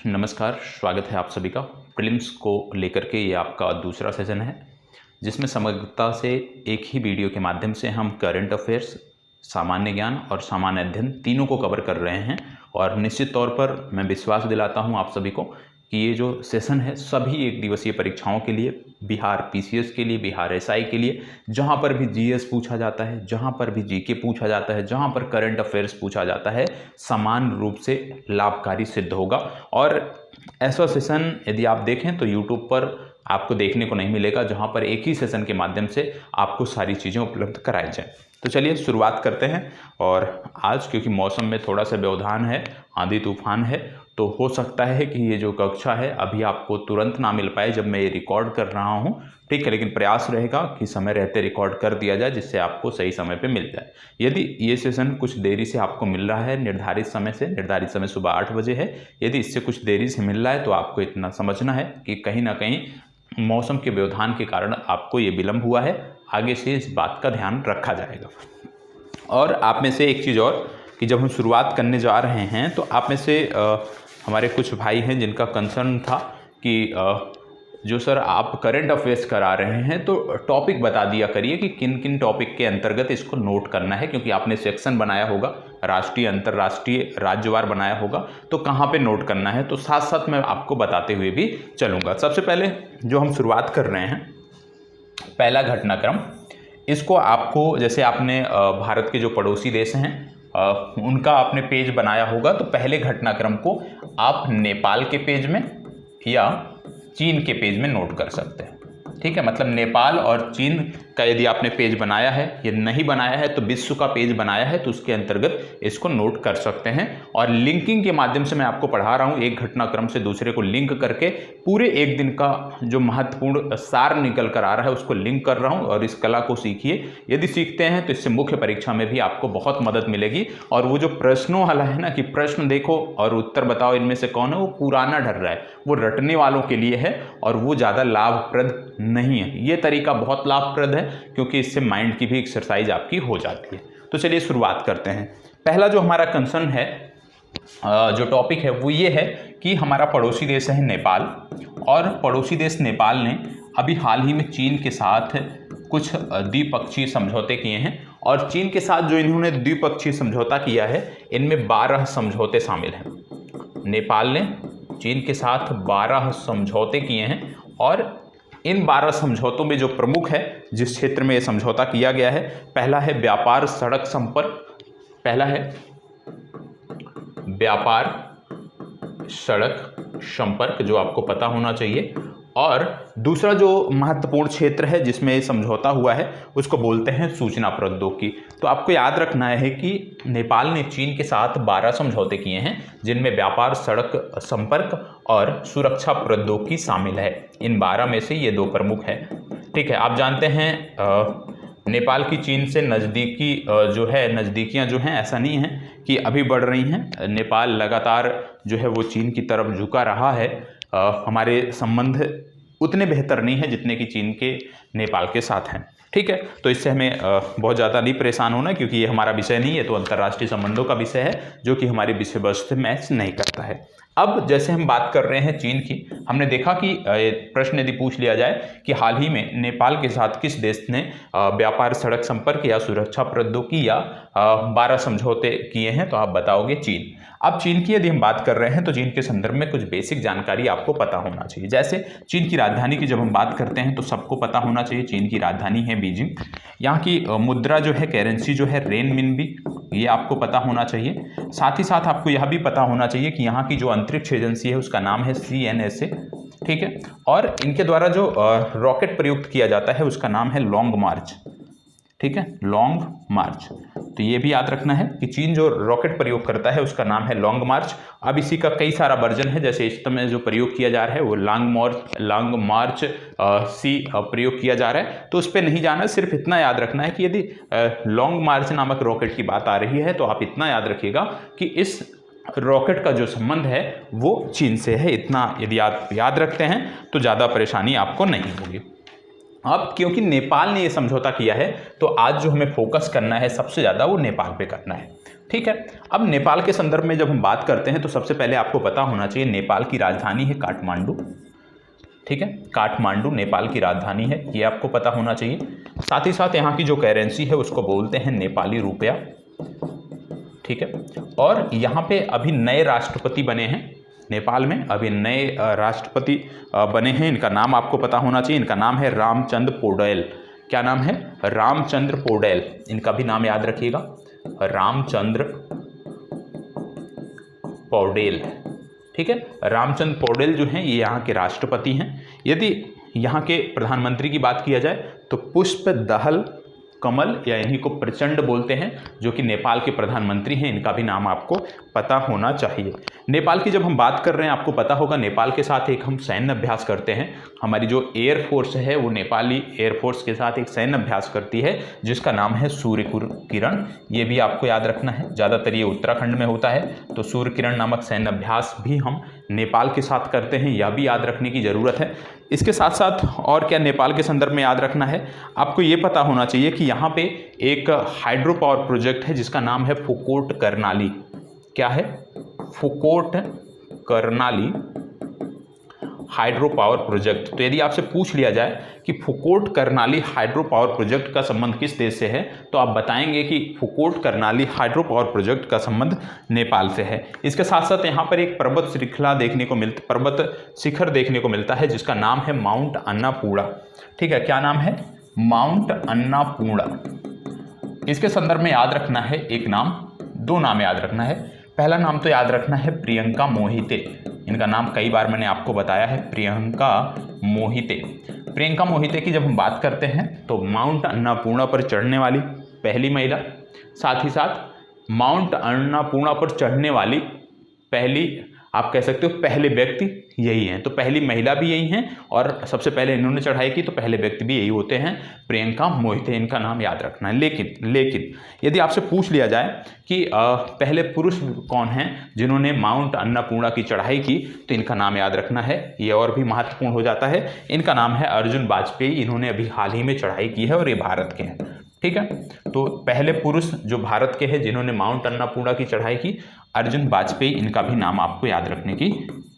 नमस्कार, स्वागत है आप सभी का। प्रीलिम्स को लेकर के ये आपका दूसरा सेशन है, जिसमें समग्रता से एक ही वीडियो के माध्यम से हम करंट अफेयर्स, सामान्य ज्ञान और सामान्य अध्ययन तीनों को कवर कर रहे हैं। और निश्चित तौर पर मैं विश्वास दिलाता हूं आप सभी को कि ये जो सेशन है सभी एक दिवसीय परीक्षाओं के लिए, बिहार पीसीएस के लिए, बिहार एसआई के लिए, जहां पर भी जीएस पूछा जाता है, जहां पर भी जीके पूछा जाता है, जहां पर करंट अफेयर्स पूछा जाता है, समान रूप से लाभकारी सिद्ध होगा। और ऐसा सेशन यदि आप देखें तो यूट्यूब पर आपको देखने को नहीं मिलेगा, जहां पर एक ही सेशन के माध्यम से आपको सारी चीज़ें उपलब्ध कराई जाए। तो चलिए शुरुआत करते हैं। और आज क्योंकि मौसम में थोड़ा सा व्यवधान है, आंधी तूफान है, तो हो सकता है कि ये जो कक्षा है अभी आपको तुरंत ना मिल पाए जब मैं ये रिकॉर्ड कर रहा हूँ, ठीक है। लेकिन प्रयास रहेगा कि समय रहते रिकॉर्ड कर दिया जाए, जिससे आपको सही समय पे मिल जाए। यदि ये सेशन कुछ देरी से आपको मिल रहा है, निर्धारित समय सुबह 8 बजे है, यदि इससे कुछ देरी से मिल रहा है तो आपको इतना समझना है कि कहीं ना कहीं मौसम के व्यवधान के कारण आपको ये विलंब हुआ है। आगे से इस बात का ध्यान रखा जाएगा। और आप में से एक चीज़ और कि जब हम शुरुआत करने जा रहे हैं तो आप में से हमारे कुछ भाई हैं जिनका कंसर्न था कि जो सर आप करंट अफेयर्स करा रहे हैं तो टॉपिक बता दिया करिए कि किन किन टॉपिक के अंतर्गत इसको नोट करना है, क्योंकि आपने सेक्शन बनाया होगा, राष्ट्रीय, अंतर्राष्ट्रीय, राज्यवार बनाया होगा, तो कहाँ पे नोट करना है। तो साथ साथ मैं आपको बताते हुए भी चलूँगा। सबसे पहले जो हम शुरुआत कर रहे हैं, पहला घटनाक्रम, इसको आपको, जैसे आपने भारत के जो पड़ोसी देश हैं उनका आपने पेज बनाया होगा, तो पहले घटनाक्रम को आप नेपाल के पेज में या चीन के पेज में नोट कर सकते हैं, ठीक है। मतलब नेपाल और चीन का यदि आपने पेज बनाया है, यदि नहीं बनाया है तो विश्व का पेज बनाया है, तो उसके अंतर्गत इसको नोट कर सकते हैं। और लिंकिंग के माध्यम से मैं आपको पढ़ा रहा हूँ, एक घटनाक्रम से दूसरे को लिंक करके पूरे एक दिन का जो महत्वपूर्ण सार निकल कर आ रहा है उसको लिंक कर रहा हूँ। और इस कला को सीखिए, यदि सीखते हैं तो इससे मुख्य परीक्षा में भी आपको बहुत मदद मिलेगी। और वो जो प्रश्नों वाला है ना कि प्रश्न देखो और उत्तर बताओ इनमें से कौन है, वो पुराना ढर रहा है, वो रटने वालों के लिए है और वो ज़्यादा लाभप्रद नहीं है। ये तरीका बहुत लाभप्रद है क्योंकि इससे माइंड की भी एक्सरसाइज आपकी हो जाती है। तो चलिए शुरुआत करते हैं। पहला जो हमारा कंसर्न है, जो टॉपिक है वो ये है कि हमारा पड़ोसी देश है नेपाल, और पड़ोसी देश नेपाल ने अभी हाल ही में चीन के साथ कुछ द्विपक्षीय समझौते किए हैं। और चीन के साथ जो इन्होंने द्विपक्षीय समझौता किया है, इनमें 12 समझौते शामिल हैं। नेपाल ने चीन के साथ 12 समझौते किए हैं, और इन 12 समझौतों में जो प्रमुख है, जिस क्षेत्र में ये समझौता किया गया है, पहला है व्यापार सड़क संपर्क, पहला है व्यापार सड़क संपर्क, जो आपको पता होना चाहिए। और दूसरा जो महत्वपूर्ण क्षेत्र है जिसमें ये समझौता हुआ है उसको बोलते हैं सूचना प्रौद्योगिकी। तो आपको याद रखना है कि नेपाल ने चीन के साथ 12 समझौते किए हैं, जिनमें व्यापार सड़क संपर्क और सुरक्षा प्रौद्योगिकी शामिल है। इन 12 में से ये 2 प्रमुख है, ठीक है। आप जानते हैं नेपाल की चीन से नज़दीकी जो है, नज़दीकियां जो हैं, ऐसा नहीं है कि अभी बढ़ रही हैं। नेपाल लगातार जो है वो चीन की तरफ झुका रहा है। हमारे संबंध उतने बेहतर नहीं है जितने कि चीन के नेपाल के साथ हैं, ठीक है। तो इससे हमें बहुत ज़्यादा नहीं परेशान होना, क्योंकि ये हमारा विषय नहीं है, तो अंतर्राष्ट्रीय संबंधों का विषय है जो कि हमारे विषय वस्तु से मैच नहीं करता है। अब जैसे हम बात कर रहे हैं चीन की, हमने देखा कि प्रश्न यदि पूछ लिया जाए कि हाल ही में नेपाल के साथ किस देश ने व्यापार सड़क संपर्क या सुरक्षा प्रौद्योगिकी या 12 समझौते किए हैं, तो आप बताओगे चीन। अब चीन की यदि हम बात कर रहे हैं तो चीन के संदर्भ में कुछ बेसिक जानकारी आपको पता होना चाहिए। जैसे चीन की राजधानी की जब हम बात करते हैं तो सबको पता होना चाहिए चीन की राजधानी है बीजिंग। यहाँ की मुद्रा जो है, करेंसी जो है, रेनमिनबी, ये आपको पता होना चाहिए। साथ ही साथ आपको यह भी पता होना चाहिए कि यहाँ की जो अंतरिक्ष एजेंसी है उसका नाम है CNSA, ठीक है। और इनके द्वारा जो रॉकेट प्रयुक्त किया जाता है उसका नाम है लॉन्ग मार्च, ठीक है, लॉन्ग मार्च। तो ये भी याद रखना है कि चीन जो रॉकेट प्रयोग करता है उसका नाम है लॉन्ग मार्च। अब इसी का कई सारा वर्जन है, जैसे इस समय जो प्रयोग किया जा रहा है वो लॉन्ग मार्च सी प्रयोग किया जा रहा है। तो उस पर नहीं जाना, सिर्फ इतना याद रखना है कि यदि लॉन्ग मार्च नामक रॉकेट की बात आ रही है तो आप इतना याद रखिएगा कि इस रॉकेट का जो संबंध है वो चीन से है। इतना यदि आप याद रखते हैं तो ज़्यादा परेशानी आपको नहीं होगी। अब क्योंकि नेपाल ने ये समझौता किया है तो आज जो हमें फोकस करना है सबसे ज़्यादा वो नेपाल पे करना है। ठीक है। अब नेपाल के संदर्भ में जब हम बात करते हैं तो सबसे पहले आपको पता होना चाहिए नेपाल की राजधानी है काठमांडू। ठीक है, काठमांडू नेपाल की राजधानी है, ये आपको पता होना चाहिए। साथ ही साथ यहाँ की जो करेंसी है उसको बोलते हैं नेपाली रुपया। ठीक है, और यहाँ पे अभी नए राष्ट्रपति बने हैं नेपाल में, अभी नए राष्ट्रपति बने हैं। इनका नाम आपको पता होना चाहिए, इनका नाम है रामचंद्र पौडेल। क्या नाम है? रामचंद्र पौडेल। इनका भी नाम याद रखिएगा, रामचंद्र पौडेल। ठीक है, रामचंद्र पौडेल जो हैं ये यहाँ के राष्ट्रपति हैं। यदि यहाँ के प्रधानमंत्री की बात किया जाए तो पुष्प दहल कमल या इन्हीं को प्रचंड बोलते हैं, जो कि नेपाल के प्रधानमंत्री हैं। इनका भी नाम आपको पता होना चाहिए। नेपाल की जब हम बात कर रहे हैं, आपको पता होगा नेपाल के साथ एक हम सैन्य अभ्यास करते हैं। हमारी जो एयरफोर्स है वो नेपाली एयरफोर्स के साथ एक सैन्य अभ्यास करती है जिसका नाम है सूर्य किरण। ये भी आपको याद रखना है, ज़्यादातर ये उत्तराखंड में होता है। तो सूर्य किरण नामक सैन्य अभ्यास भी हम नेपाल के साथ करते हैं, यह भी याद रखने की ज़रूरत है। इसके साथ साथ और क्या नेपाल के संदर्भ में याद रखना है, आपको ये पता होना चाहिए कि यहाँ पे एक हाइड्रो पावर प्रोजेक्ट है जिसका नाम है फुकोट कर्णाली। क्या है? Phukot Karnali hydro power project. तो यदि आपसे पूछ लिया जाए कि Phukot Karnali hydro power project का संबंध किस देश से है, तो आप बताएंगे कि Phukot Karnali hydro power project का संबंध नेपाल से है। इसके साथ साथ यहाँ पर एक पर्वत श्रृंखला देखने को पर्वत शिखर देखने को मिलता है जिसका नाम है माउंट अन्नापूर्णा। ठीक है, क्या नाम है? माउंट अन्नापूर्णा। इसके संदर्भ में याद रखना है एक नाम, दो नाम याद रखना है। पहला नाम तो याद रखना है प्रियंका मोहिते। इनका नाम कई बार मैंने आपको बताया है, प्रियंका मोहिते। प्रियंका मोहिते की जब हम बात करते हैं तो माउंट अन्नापूर्णा पर चढ़ने वाली पहली महिला, साथ ही साथ माउंट अन्नापूर्णा पर चढ़ने वाली पहली, आप कह सकते हो पहले व्यक्ति यही हैं। तो पहली महिला भी यही हैं और सबसे पहले इन्होंने चढ़ाई की, तो पहले व्यक्ति भी यही होते हैं, प्रियंका मोहिते। इनका नाम याद रखना है। लेकिन यदि आपसे पूछ लिया जाए कि पहले पुरुष कौन हैं जिन्होंने माउंट अन्नापूर्णा की चढ़ाई की, तो इनका नाम याद रखना है, ये और भी महत्वपूर्ण हो जाता है। इनका नाम है अर्जुन वाजपेयी। इन्होंने अभी हाल ही में चढ़ाई की है और ये भारत के हैं। ठीक है, तो पहले पुरुष जो भारत के हैं जिन्होंने माउंट अन्नापूर्णा की चढ़ाई की, अर्जुन वाजपेयी। इनका भी नाम आपको याद रखने की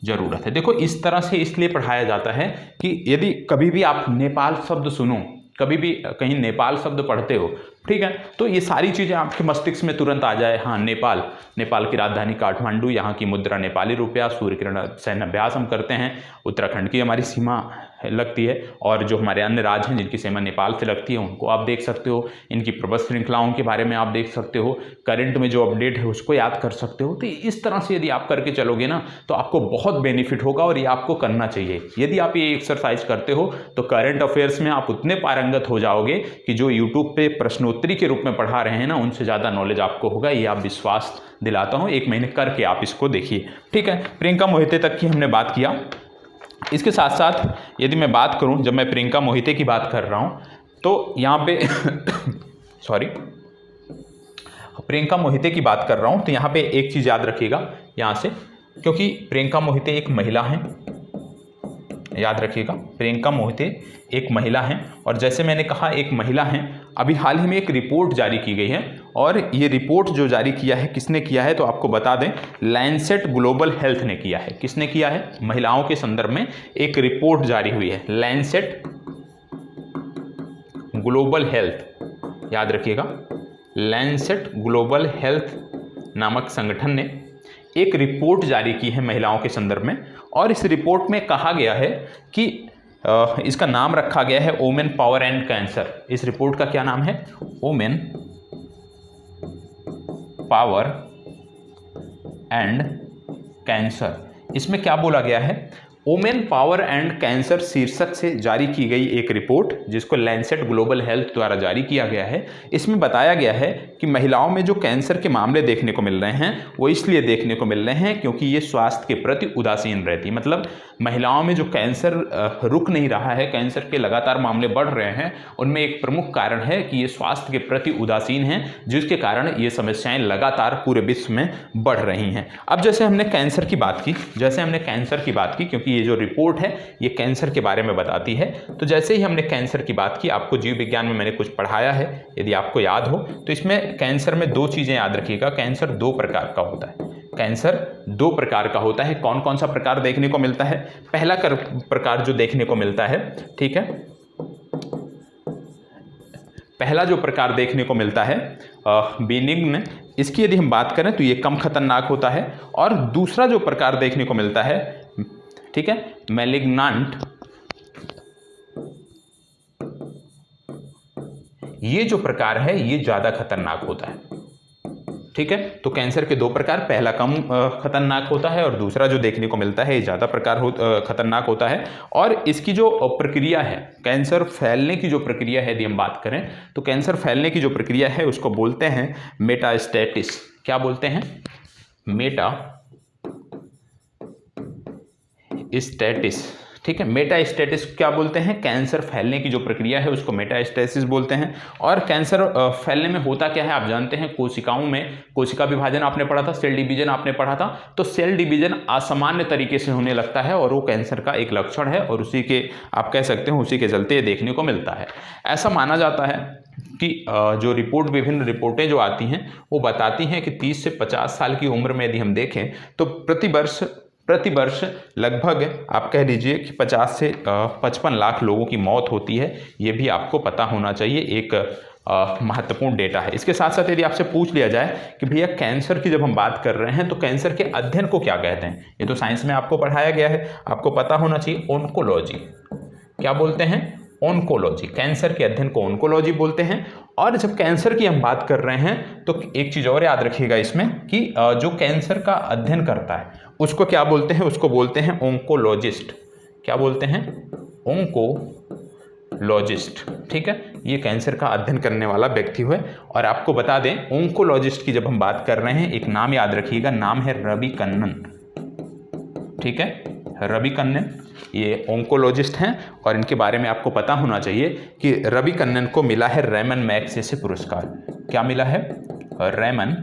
जरूरत है। देखो, इस तरह से इसलिए पढ़ाया जाता है कि यदि कभी भी आप नेपाल शब्द सुनो, कभी भी कहीं नेपाल शब्द पढ़ते हो, ठीक है, तो ये सारी चीज़ें आपके मस्तिष्क में तुरंत आ जाए। हाँ, नेपाल की राजधानी काठमांडू, यहाँ की मुद्रा नेपाली रुपया, सूर्य किरण सैन्य अभ्यास हम करते हैं, उत्तराखंड की हमारी सीमा लगती है, और जो हमारे अन्य राज्य हैं जिनकी सीमा नेपाल से लगती है उनको आप देख सकते हो, इनकी पर्वत श्रृंखलाओं के बारे में आप देख सकते हो, करंट में जो अपडेट है उसको याद कर सकते हो। तो इस तरह से यदि आप करके चलोगे ना तो आपको बहुत बेनिफिट होगा और ये आपको करना चाहिए। यदि आप ये एक्सरसाइज करते हो तो करंट अफेयर्स में आप उतने पारंगत हो जाओगे कि जो यूट्यूब पे प्रश्नोत्तरी के रूप में पढ़ा रहे हैं ना, उनसे ज़्यादा नॉलेज आपको होगा। ये आप विश्वास दिलाता हूँ, 1 महीने करके आप इसको देखिए। ठीक है, प्रियंका मोहिते तक की हमने बात किया। इसके साथ साथ यदि मैं बात करूं, जब मैं प्रियंका मोहिते की बात कर रहा हूं तो यहाँ पे प्रियंका मोहिते की बात कर रहा हूं तो यहाँ पे एक चीज़ याद रखिएगा यहाँ से, क्योंकि प्रियंका मोहिते एक महिला हैं, याद रखिएगा, प्रियंका मोहिते एक महिला हैं। और जैसे मैंने कहा एक महिला हैं, अभी हाल ही में एक रिपोर्ट जारी की गई है, और ये रिपोर्ट जो जारी किया है किसने किया है तो आपको बता दें, लैंसेट ग्लोबल हेल्थ ने किया है। किसने किया है? महिलाओं के संदर्भ में एक रिपोर्ट जारी हुई है, लैंसेट ग्लोबल हेल्थ, याद रखिएगा, लैंसेट ग्लोबल हेल्थ नामक संगठन ने एक रिपोर्ट जारी की है महिलाओं के संदर्भ में। और इस रिपोर्ट में कहा गया है कि इसका नाम रखा गया है वुमेन पावर एंड कैंसर। इस रिपोर्ट का क्या नाम है? Women power and cancer. इसमें क्या बोला गया है? वुमेन पावर एंड कैंसर शीर्षक से जारी की गई एक रिपोर्ट, जिसको लैंसेट ग्लोबल हेल्थ द्वारा जारी किया गया है। इसमें बताया गया है कि महिलाओं में जो कैंसर के मामले देखने को मिल रहे हैं वो इसलिए देखने को मिल रहे हैं क्योंकि ये स्वास्थ्य के प्रति उदासीन रहती है। मतलब महिलाओं में जो कैंसर रुक नहीं रहा है, कैंसर के लगातार मामले बढ़ रहे हैं, उनमें एक प्रमुख कारण है कि ये स्वास्थ्य के प्रति उदासीन हैं, जिसके कारण ये समस्याएं लगातार पूरे विश्व में बढ़ रही हैं। अब जैसे हमने कैंसर की बात की, क्योंकि ये जो रिपोर्ट है ये कैंसर के बारे में बताती है, तो जैसे ही हमने कैंसर की बात की, आपको जीव विज्ञान में मैंने कुछ पढ़ाया है, यदि आपको याद हो तो इसमें कैंसर में दो चीज़ें याद रखिएगा। कैंसर दो प्रकार का होता है, कैंसर दो प्रकार का होता है। कौन कौन सा प्रकार देखने को मिलता है? पहला प्रकार जो देखने को मिलता है, ठीक है, पहला जो प्रकार देखने को मिलता है बेनिग्न, इसकी यदि हम बात करें तो ये कम खतरनाक होता है। और दूसरा जो प्रकार देखने को मिलता है, ठीक है, मैलिग्नांट, ये जो प्रकार है ये ज़्यादा खतरनाक होता है। ठीक है, तो कैंसर के दो प्रकार, पहला कम खतरनाक होता है और दूसरा जो देखने को मिलता है ये ज़्यादा खतरनाक होता है। और इसकी जो प्रक्रिया है, कैंसर फैलने की जो प्रक्रिया है, यदि हम बात करें तो कैंसर फैलने की जो प्रक्रिया है उसको बोलते हैं मेटास्टेसिस। क्या बोलते हैं? मेटास्टेसिस। ठीक है, मेटास्टेसिस क्या बोलते हैं? कैंसर फैलने की जो प्रक्रिया है उसको मेटास्टेसिस बोलते हैं। और कैंसर फैलने में होता क्या है आप जानते हैं, कोशिकाओं में कोशिका विभाजन आपने पढ़ा था, सेल डिवीजन आपने पढ़ा था, तो सेल डिवीजन असामान्य तरीके से होने लगता है और वो कैंसर का एक लक्षण है, और उसी के आप कह सकते हैं उसी के चलते देखने को मिलता है। ऐसा माना जाता है कि जो विभिन्न रिपोर्टें जो आती हैं वो बताती हैं कि 30 से 50 साल की उम्र में यदि हम देखें तो प्रति वर्ष लगभग आप कह लीजिए कि 50 से 55 लाख लोगों की मौत होती है। ये भी आपको पता होना चाहिए, एक महत्वपूर्ण डेटा है। इसके साथ साथ यदि आपसे पूछ लिया जाए कि भैया कैंसर की जब हम बात कर रहे हैं तो कैंसर के अध्ययन को क्या कहते हैं, ये तो साइंस में आपको पढ़ाया गया है, आपको पता होना चाहिए। ओन्कोलॉजी। क्या बोलते हैं? ओन्कोलॉजी। कैंसर के अध्ययन को ओन्कोलॉजी बोलते हैं। और जब कैंसर की हम बात कर रहे हैं तो एक चीज़ और याद रखिएगा इसमें कि जो कैंसर का अध्ययन करता है उसको क्या बोलते हैं? उसको बोलते हैं ओंकोलॉजिस्ट। क्या बोलते हैं? ओंकोलॉजिस्ट। ठीक है, ये कैंसर का अध्ययन करने वाला व्यक्ति है। और आपको बता दें, ओंकोलॉजिस्ट की जब हम बात कर रहे हैं, एक नाम याद रखिएगा, नाम है रवि कन्नन। ठीक है, रवि कन्नन ये ओंकोलॉजिस्ट हैं, और इनके बारे में आपको पता होना चाहिए कि रवि कन्नन को मिला है रैमन मैग्सेसे पुरस्कार। क्या मिला है? रैमन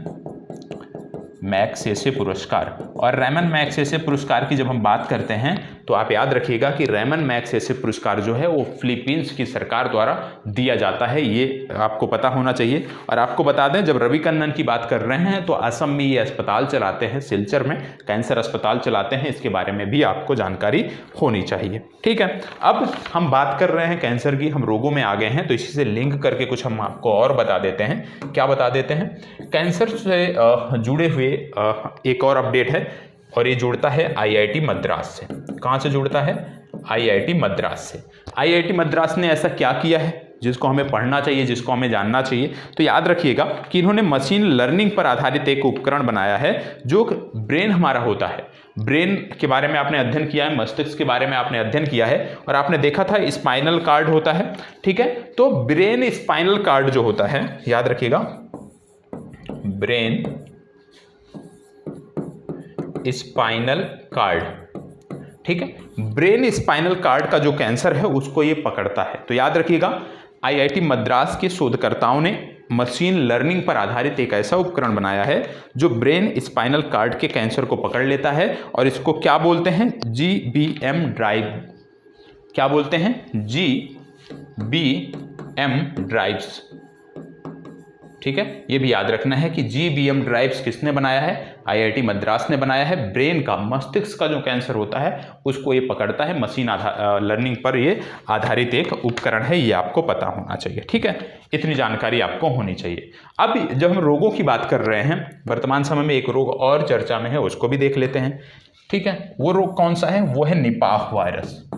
मैग्सेसे पुरस्कार। और रैमन मैग्सेसे पुरस्कार की जब हम बात करते हैं तो आप याद रखिएगा कि रैमन मैग्सेसे पुरस्कार जो है वो फिलीपींस की सरकार द्वारा दिया जाता है, ये आपको पता होना चाहिए। और आपको बता दें, जब रवि कन्नन की बात कर रहे हैं तो असम में ये अस्पताल चलाते हैं, सिलचर में कैंसर अस्पताल चलाते हैं, इसके बारे में भी आपको जानकारी होनी चाहिए। ठीक है, अब हम बात कर रहे हैं कैंसर की, हम रोगों में आ गए हैं, तो इसी से लिंक करके कुछ हम आपको और बता देते हैं। क्या बता देते हैं? कैंसर से जुड़े हुए एक और अपडेट है, और ये जुड़ता है आईआईटी मद्रास से। कहाँ से जुड़ता है? आईआईटी मद्रास से। आईआईटी मद्रास ने ऐसा क्या किया है जिसको हमें पढ़ना चाहिए, जिसको हमें जानना चाहिए? तो याद रखिएगा कि इन्होंने मशीन लर्निंग पर आधारित एक उपकरण बनाया है, जो ब्रेन हमारा होता है, ब्रेन के बारे में आपने अध्ययन किया है, मस्तिष्क के बारे में आपने अध्ययन किया है, और आपने देखा था स्पाइनल कार्ड होता है। ठीक है, तो ब्रेन स्पाइनल कार्ड जो होता है, याद रखिएगा, ब्रेन स्पाइनल कार्ड। ठीक है, ब्रेन स्पाइनल कार्ड का जो कैंसर है उसको ये पकड़ता है। तो याद रखिएगा, आईआईटी मद्रास के शोधकर्ताओं ने मशीन लर्निंग पर आधारित एक ऐसा उपकरण बनाया है जो ब्रेन स्पाइनल कार्ड के कैंसर को पकड़ लेता है, और इसको क्या बोलते हैं? GBM drive. क्या बोलते हैं? GBM drives. ठीक है, ये भी याद रखना है कि GBM ड्राइव्स किसने बनाया है? आईआईटी मद्रास ने बनाया है। ब्रेन का, मस्तिष्क का जो कैंसर होता है उसको ये पकड़ता है, मशीन लर्निंग पर ये आधारित एक उपकरण है, ये आपको पता होना चाहिए। ठीक है, इतनी जानकारी आपको होनी चाहिए। अब जब हम रोगों की बात कर रहे हैं, वर्तमान समय में एक रोग और चर्चा में है, उसको भी देख लेते हैं। ठीक है, वो रोग कौन सा है? वो है निपाह वायरस।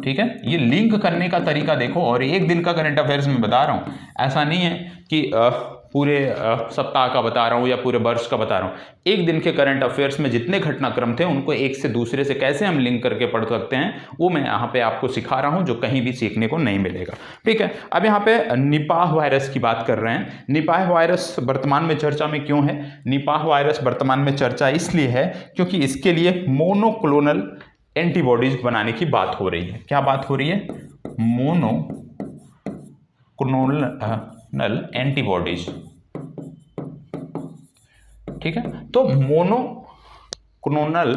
ठीक है, ये लिंक करने का तरीका देखो, और एक दिन का करंट अफेयर्स में बता रहा हूँ, ऐसा नहीं है कि पूरे सप्ताह का बता रहा हूँ या पूरे वर्ष का बता रहा हूँ। एक दिन के करंट अफेयर्स में जितने घटनाक्रम थे उनको एक से दूसरे से कैसे हम लिंक करके पढ़ सकते हैं वो मैं यहाँ पे आपको सिखा रहा हूँ, जो कहीं भी सीखने को नहीं मिलेगा। ठीक है, अब यहाँ पे निपाह वायरस की बात कर रहे हैं। निपाह वायरस वर्तमान में चर्चा में क्यों है? निपाह वायरस वर्तमान में चर्चा इसलिए है क्योंकि इसके लिए मोनोक्लोनल एंटीबॉडीज बनाने की बात हो रही है। क्या बात हो रही है? Monoclonal antibodies. ठीक है, तो मोनोक्लोनल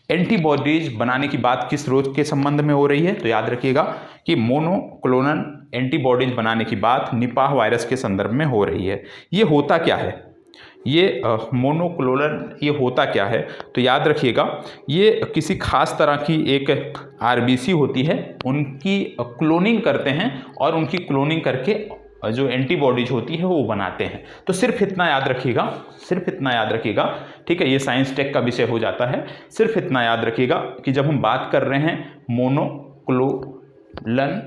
एंटीबॉडीज बनाने की बात किस रोग के संबंध में हो रही है? तो याद रखिएगा कि मोनोक्लोनल एंटीबॉडीज बनाने की बात निपाह वायरस के संदर्भ में हो रही है। ये होता क्या है? ये मोनोक्लोनल ये होता क्या है? तो याद रखिएगा ये किसी खास तरह की एक आरबीसी होती है, उनकी क्लोनिंग करते हैं और उनकी क्लोनिंग करके जो एंटीबॉडीज होती है वो बनाते हैं। तो सिर्फ इतना याद रखिएगा, सिर्फ इतना याद रखिएगा। ठीक है, ये साइंस टेक का विषय हो जाता है। सिर्फ इतना याद रखिएगा कि जब हम बात कर रहे हैं मोनोक्लोनल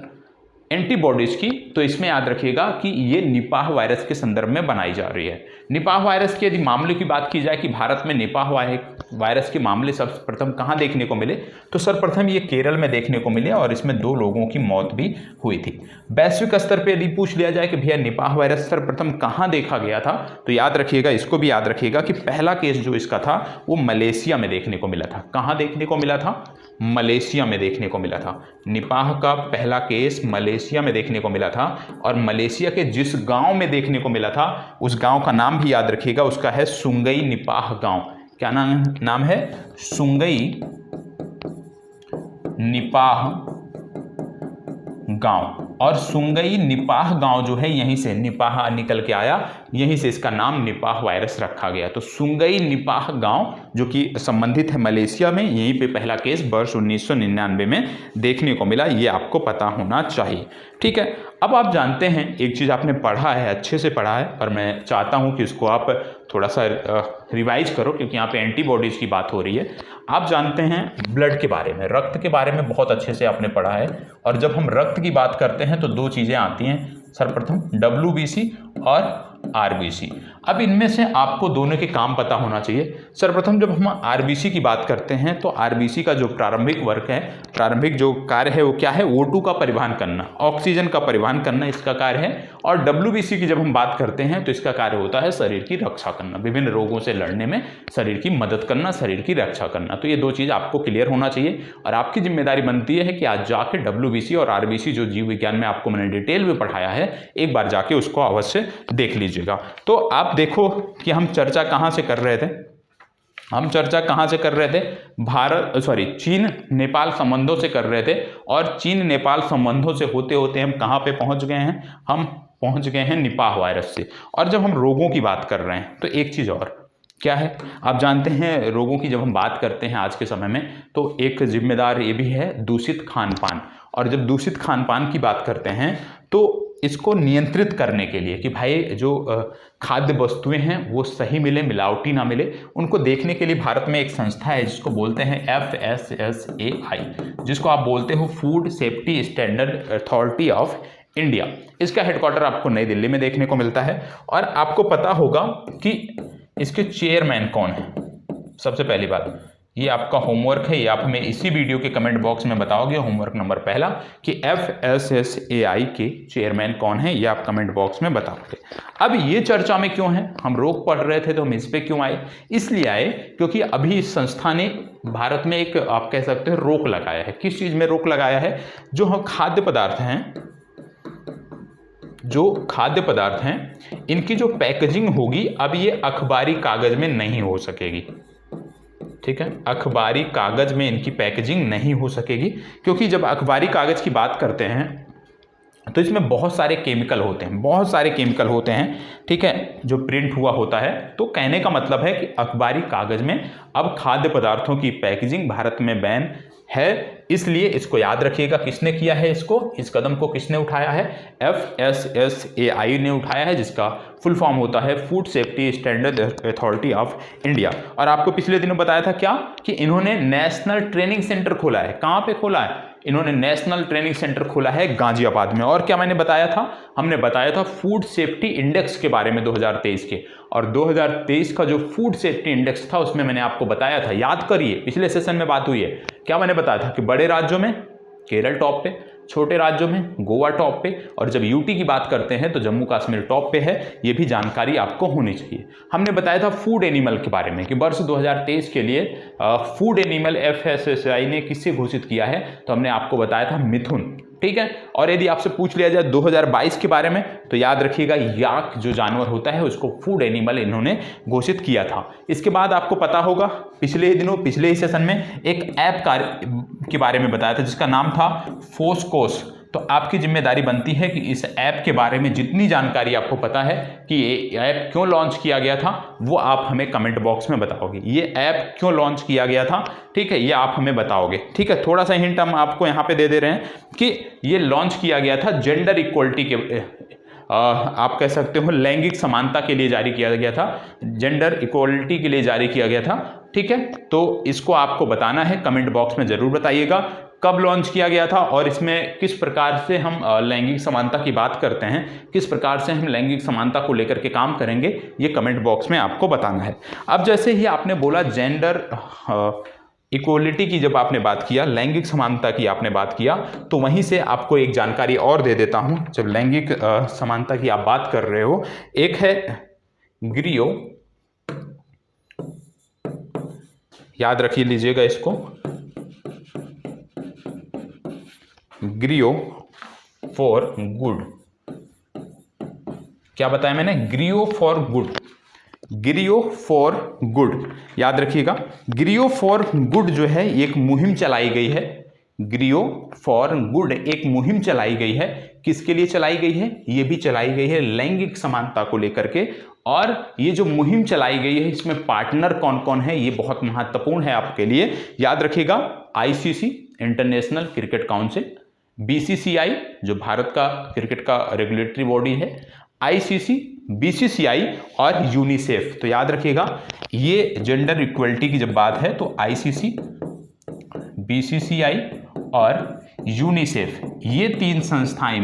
एंटीबॉडीज की, तो इसमें याद रखिएगा कि ये निपाह वायरस के संदर्भ में बनाई जा रही है। निपाह वायरस के यदि मामले की बात की जाए कि भारत में निपाह वायरस के मामले सर्वप्रथम कहाँ देखने को मिले, तो सर्वप्रथम ये केरल में देखने को मिले और इसमें 2 लोगों की मौत भी हुई थी। वैश्विक स्तर पर यदि पूछ लिया जाए कि भैया निपाह वायरस सर्वप्रथम कहाँ देखा गया था, तो याद रखिएगा, इसको भी याद रखिएगा कि पहला केस जो इसका था वो मलेशिया में देखने को मिला था। कहाँ देखने को मिला था? मलेशिया में देखने को मिला था। निपाह का पहला केस मलेशिया में देखने को मिला था और मलेशिया के जिस गांव में देखने को मिला था उस गांव का नाम भी याद रखिएगा, उसका है सुंगई निपाह गांव। क्या नाम है? सुंगई निपाह गांव। और सुंगई निपाह गांव जो है यहीं से निपाह निकल के आया, यहीं से इसका नाम निपाह वायरस रखा गया। तो सुंगई निपाह गांव जो कि संबंधित है मलेशिया में, यहीं पे पहला केस वर्ष 1999 में देखने को मिला। ये आपको पता होना चाहिए। ठीक है, अब आप जानते हैं एक चीज़ आपने पढ़ा है, अच्छे से पढ़ा है, और मैं चाहता हूँ कि इसको आप थोड़ा सा रिवाइज करो क्योंकि यहाँ पे एंटीबॉडीज की बात हो रही है। आप जानते हैं ब्लड के बारे में, रक्त के बारे में बहुत अच्छे से आपने पढ़ा है। और जब हम रक्त की बात करते हैं तो 2 चीज़ें आती हैं, सर्वप्रथम WBC और RBC। अब इनमें से आपको दोनों के काम पता होना चाहिए। सर्वप्रथम जब हम RBC की बात करते हैं तो RBC का जो प्रारंभिक वर्क है, प्रारंभिक जो कार्य है वो क्या है? O2 का परिवहन करना, ऑक्सीजन का परिवहन करना इसका कार्य है। और WBC की जब हम बात करते हैं तो इसका कार्य होता है शरीर की रक्षा करना, विभिन्न रोगों से लड़ने में शरीर की मदद करना, शरीर की रक्षा करना। तो ये 2 चीज़ आपको क्लियर होना चाहिए और आपकी जिम्मेदारी बनती है कि आज जाके WBC और RBC जो जीव विज्ञान में आपको मैंने डिटेल में पढ़ाया है, एक बार जाके उसको अवश्य देख लीजिएगा। तो आप देखो कि हम चर्चा कहाँ से कर रहे थे? हम चर्चा कहाँ से कर रहे थे? चीन नेपाल संबंधों से कर रहे थे। और चीन नेपाल संबंधों से होते होते हम कहाँ पे पहुँच गए हैं? हम पहुँच गए हैं निपाह वायरस से। और जब हम रोगों की बात कर रहे हैं तो एक चीज़ और क्या है? आप जानते हैं रोगों की जब हम बात करते हैं आज के समय में तो एक जिम्मेदार ये भी है दूषित खान पान। और जब दूषित खान पान की बात करते हैं तो इसको नियंत्रित करने के लिए कि भाई जो खाद्य वस्तुएं हैं वो सही मिले, मिलावटी ना मिले, उनको देखने के लिए भारत में एक संस्था है जिसको बोलते हैं FSSAI, जिसको आप बोलते हो food safety standard authority of India. इसका हेडक्वार्टर आपको नई दिल्ली में देखने को मिलता है। और आपको पता होगा कि इसके चेयरमैन कौन है। सबसे पहली बात, ये आपका होमवर्क है, ये आप हमें इसी वीडियो के कमेंट बॉक्स में बताओगे। होमवर्क नंबर पहला कि FSSAI के चेयरमैन कौन है, ये आप कमेंट बॉक्स में बताओगे। अब ये चर्चा में क्यों है? हम रोग पढ़ रहे थे तो हम इस पे क्यों आए? इसलिए आए क्योंकि अभी इस संस्था ने भारत में एक आप कह सकते हैं रोक लगाया है। किस चीज़ में रोक लगाया है? जो हम खाद्य पदार्थ हैं, जो खाद्य पदार्थ हैं, इनकी जो पैकेजिंग होगी अब ये अखबारी कागज में नहीं हो सकेगी। ठीक है, अखबारी कागज में इनकी पैकेजिंग नहीं हो सकेगी क्योंकि जब अखबारी कागज की बात करते हैं तो इसमें बहुत सारे केमिकल होते हैं, बहुत सारे केमिकल होते हैं। ठीक है, जो प्रिंट हुआ होता है। तो कहने का मतलब है कि अखबारी कागज में अब खाद्य पदार्थों की पैकेजिंग भारत में बैन है। इसलिए इसको याद रखिएगा, किसने किया है इसको, इस कदम को किसने उठाया है? FSSAI ने उठाया है, जिसका फुल फॉर्म होता है food safety standard authority of India. और आपको पिछले दिनों बताया था क्या कि इन्होंने नेशनल ट्रेनिंग सेंटर खोला है। कहाँ पे खोला है? इन्होंने नेशनल ट्रेनिंग सेंटर खोला है गाजियाबाद में। और क्या मैंने बताया था, हमने बताया था फूड सेफ्टी इंडेक्स के बारे में 2023 के, और 2023 का जो फूड सेफ्टी इंडेक्स था उसमें मैंने आपको बताया था, याद करिए पिछले सेशन में बात हुई है, क्या मैंने बताया था कि बड़े राज्यों में केरल टॉप पे, छोटे राज्यों में गोवा टॉप पे, और जब यूटी की बात करते हैं तो जम्मू कश्मीर टॉप पे है। ये भी जानकारी आपको होनी चाहिए। हमने बताया था फूड एनिमल के बारे में कि वर्ष 2023 के लिए फूड एनिमल FSSAI ने किससे घोषित किया है, तो हमने आपको बताया था मिथुन, ठीक है। और यदि आपसे पूछ लिया जाए 2022 के बारे में तो याद रखिएगा याक जो जानवर होता है उसको फूड एनिमल इन्होंने घोषित किया था। इसके बाद आपको पता होगा पिछले ही दिनों, पिछले ही सेशन में एक ऐप के बारे में बताया था जिसका नाम था फोस्कोस। तो आपकी जिम्मेदारी बनती है कि इस ऐप के बारे में जितनी जानकारी आपको पता है कि ये ऐप क्यों लॉन्च किया गया था वो आप हमें कमेंट बॉक्स में बताओगे। ये ऐप क्यों लॉन्च किया गया था, ठीक है, ये आप हमें बताओगे, ठीक है। थोड़ा सा हिंट हम आपको यहाँ पे दे दे रहे हैं कि ये लॉन्च किया गया था जेंडर इक्वलिटी के आप कह सकते हो लैंगिक समानता के लिए जारी किया गया था, जेंडर इक्वलिटी के लिए जारी किया गया था, ठीक है। तो इसको आपको बताना है, कमेंट बॉक्स में जरूर बताइएगा कब लॉन्च किया गया था और इसमें किस प्रकार से हम लैंगिक समानता की बात करते हैं, किस प्रकार से हम लैंगिक समानता को लेकर के काम करेंगे, ये कमेंट बॉक्स में आपको बताना है। अब जैसे ही आपने बोला जेंडर इक्वलिटी की, जब आपने बात किया, लैंगिक समानता की आपने बात किया, तो वहीं से आपको एक जानकारी और दे देता हूं। जब लैंगिक समानता की आप बात कर रहे हो, एक है ग्रियो, याद रखिए लीजिएगा इसको, ग्रियो फॉर गुड। क्या बताया मैंने, ग्रियो फॉर गुड, ग्रियो फॉर गुड, याद रखिएगा। ग्रियो फॉर गुड जो है एक मुहिम चलाई गई है, ग्रियो फॉर गुड एक मुहिम चलाई गई है। किसके लिए चलाई गई है, ये भी चलाई गई है लैंगिक समानता को लेकर के। और ये जो मुहिम चलाई गई है इसमें पार्टनर कौन कौन है, ये बहुत महत्वपूर्ण है आपके लिए, याद रखिएगा। ICC international cricket council, BCCI जो भारत का क्रिकेट का रेगुलेटरी बॉडी है, ICC, BCCI और यूनिसेफ। तो याद रखिएगा ये जेंडर इक्वलिटी की जब बात है तो ICC, BCCI और यूनिसेफ ये तीन संस्थाएं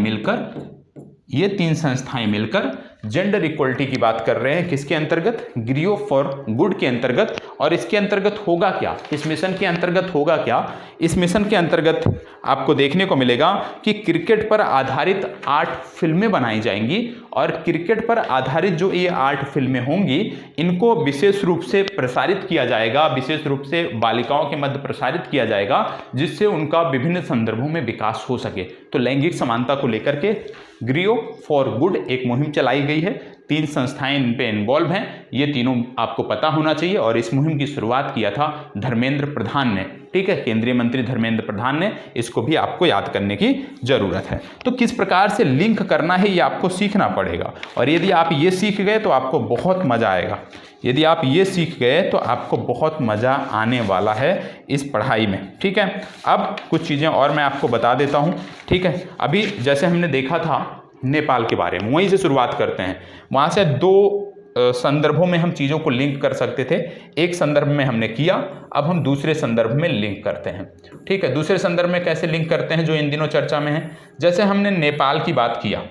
मिलकर जेंडर इक्वलिटी की बात कर रहे हैं। किसके अंतर्गत, ग्रियो फॉर गुड के अंतर्गत। और इसके अंतर्गत होगा क्या, इस मिशन के अंतर्गत होगा क्या, इस मिशन के अंतर्गत आपको देखने को मिलेगा कि क्रिकेट पर आधारित 8 फिल्में बनाई जाएंगी। और क्रिकेट पर आधारित जो ये 8 फिल्में होंगी इनको विशेष रूप से प्रसारित किया जाएगा, विशेष रूप से बालिकाओं के मध्य प्रसारित किया जाएगा, जिससे उनका विभिन्न संदर्भों में विकास हो सके। तो लैंगिक समानता को लेकर के ग्रियो फॉर गुड एक मुहिम चलाई गई है, 3 संस्थाएं इन पे इन्वॉल्व हैं, ये तीनों आपको पता होना चाहिए। और इस मुहिम की शुरुआत किया था धर्मेंद्र प्रधान ने, ठीक है, केंद्रीय मंत्री धर्मेंद्र प्रधान ने। इसको भी आपको याद करने की जरूरत है। तो किस प्रकार से लिंक करना है ये आपको सीखना पड़ेगा। और यदि आप ये सीख गए तो आपको बहुत मजा आएगा, यदि आप ये सीख गए तो आपको बहुत मजा आने वाला है इस पढ़ाई में, ठीक है। अब कुछ चीजें और मैं आपको बता देता हूं, ठीक है। अभी जैसे हमने देखा था नेपाल के बारे में, वहीं से शुरुआत करते हैं। वहां से 2 संदर्भों में हम चीज़ों को लिंक कर सकते थे। एक संदर्भ में हमने किया, अब हम दूसरे संदर्भ में लिंक करते हैं, ठीक है। दूसरे संदर्भ में कैसे लिंक करते हैं जो इन दिनों चर्चा में है, जैसे हमने नेपाल की बात किया,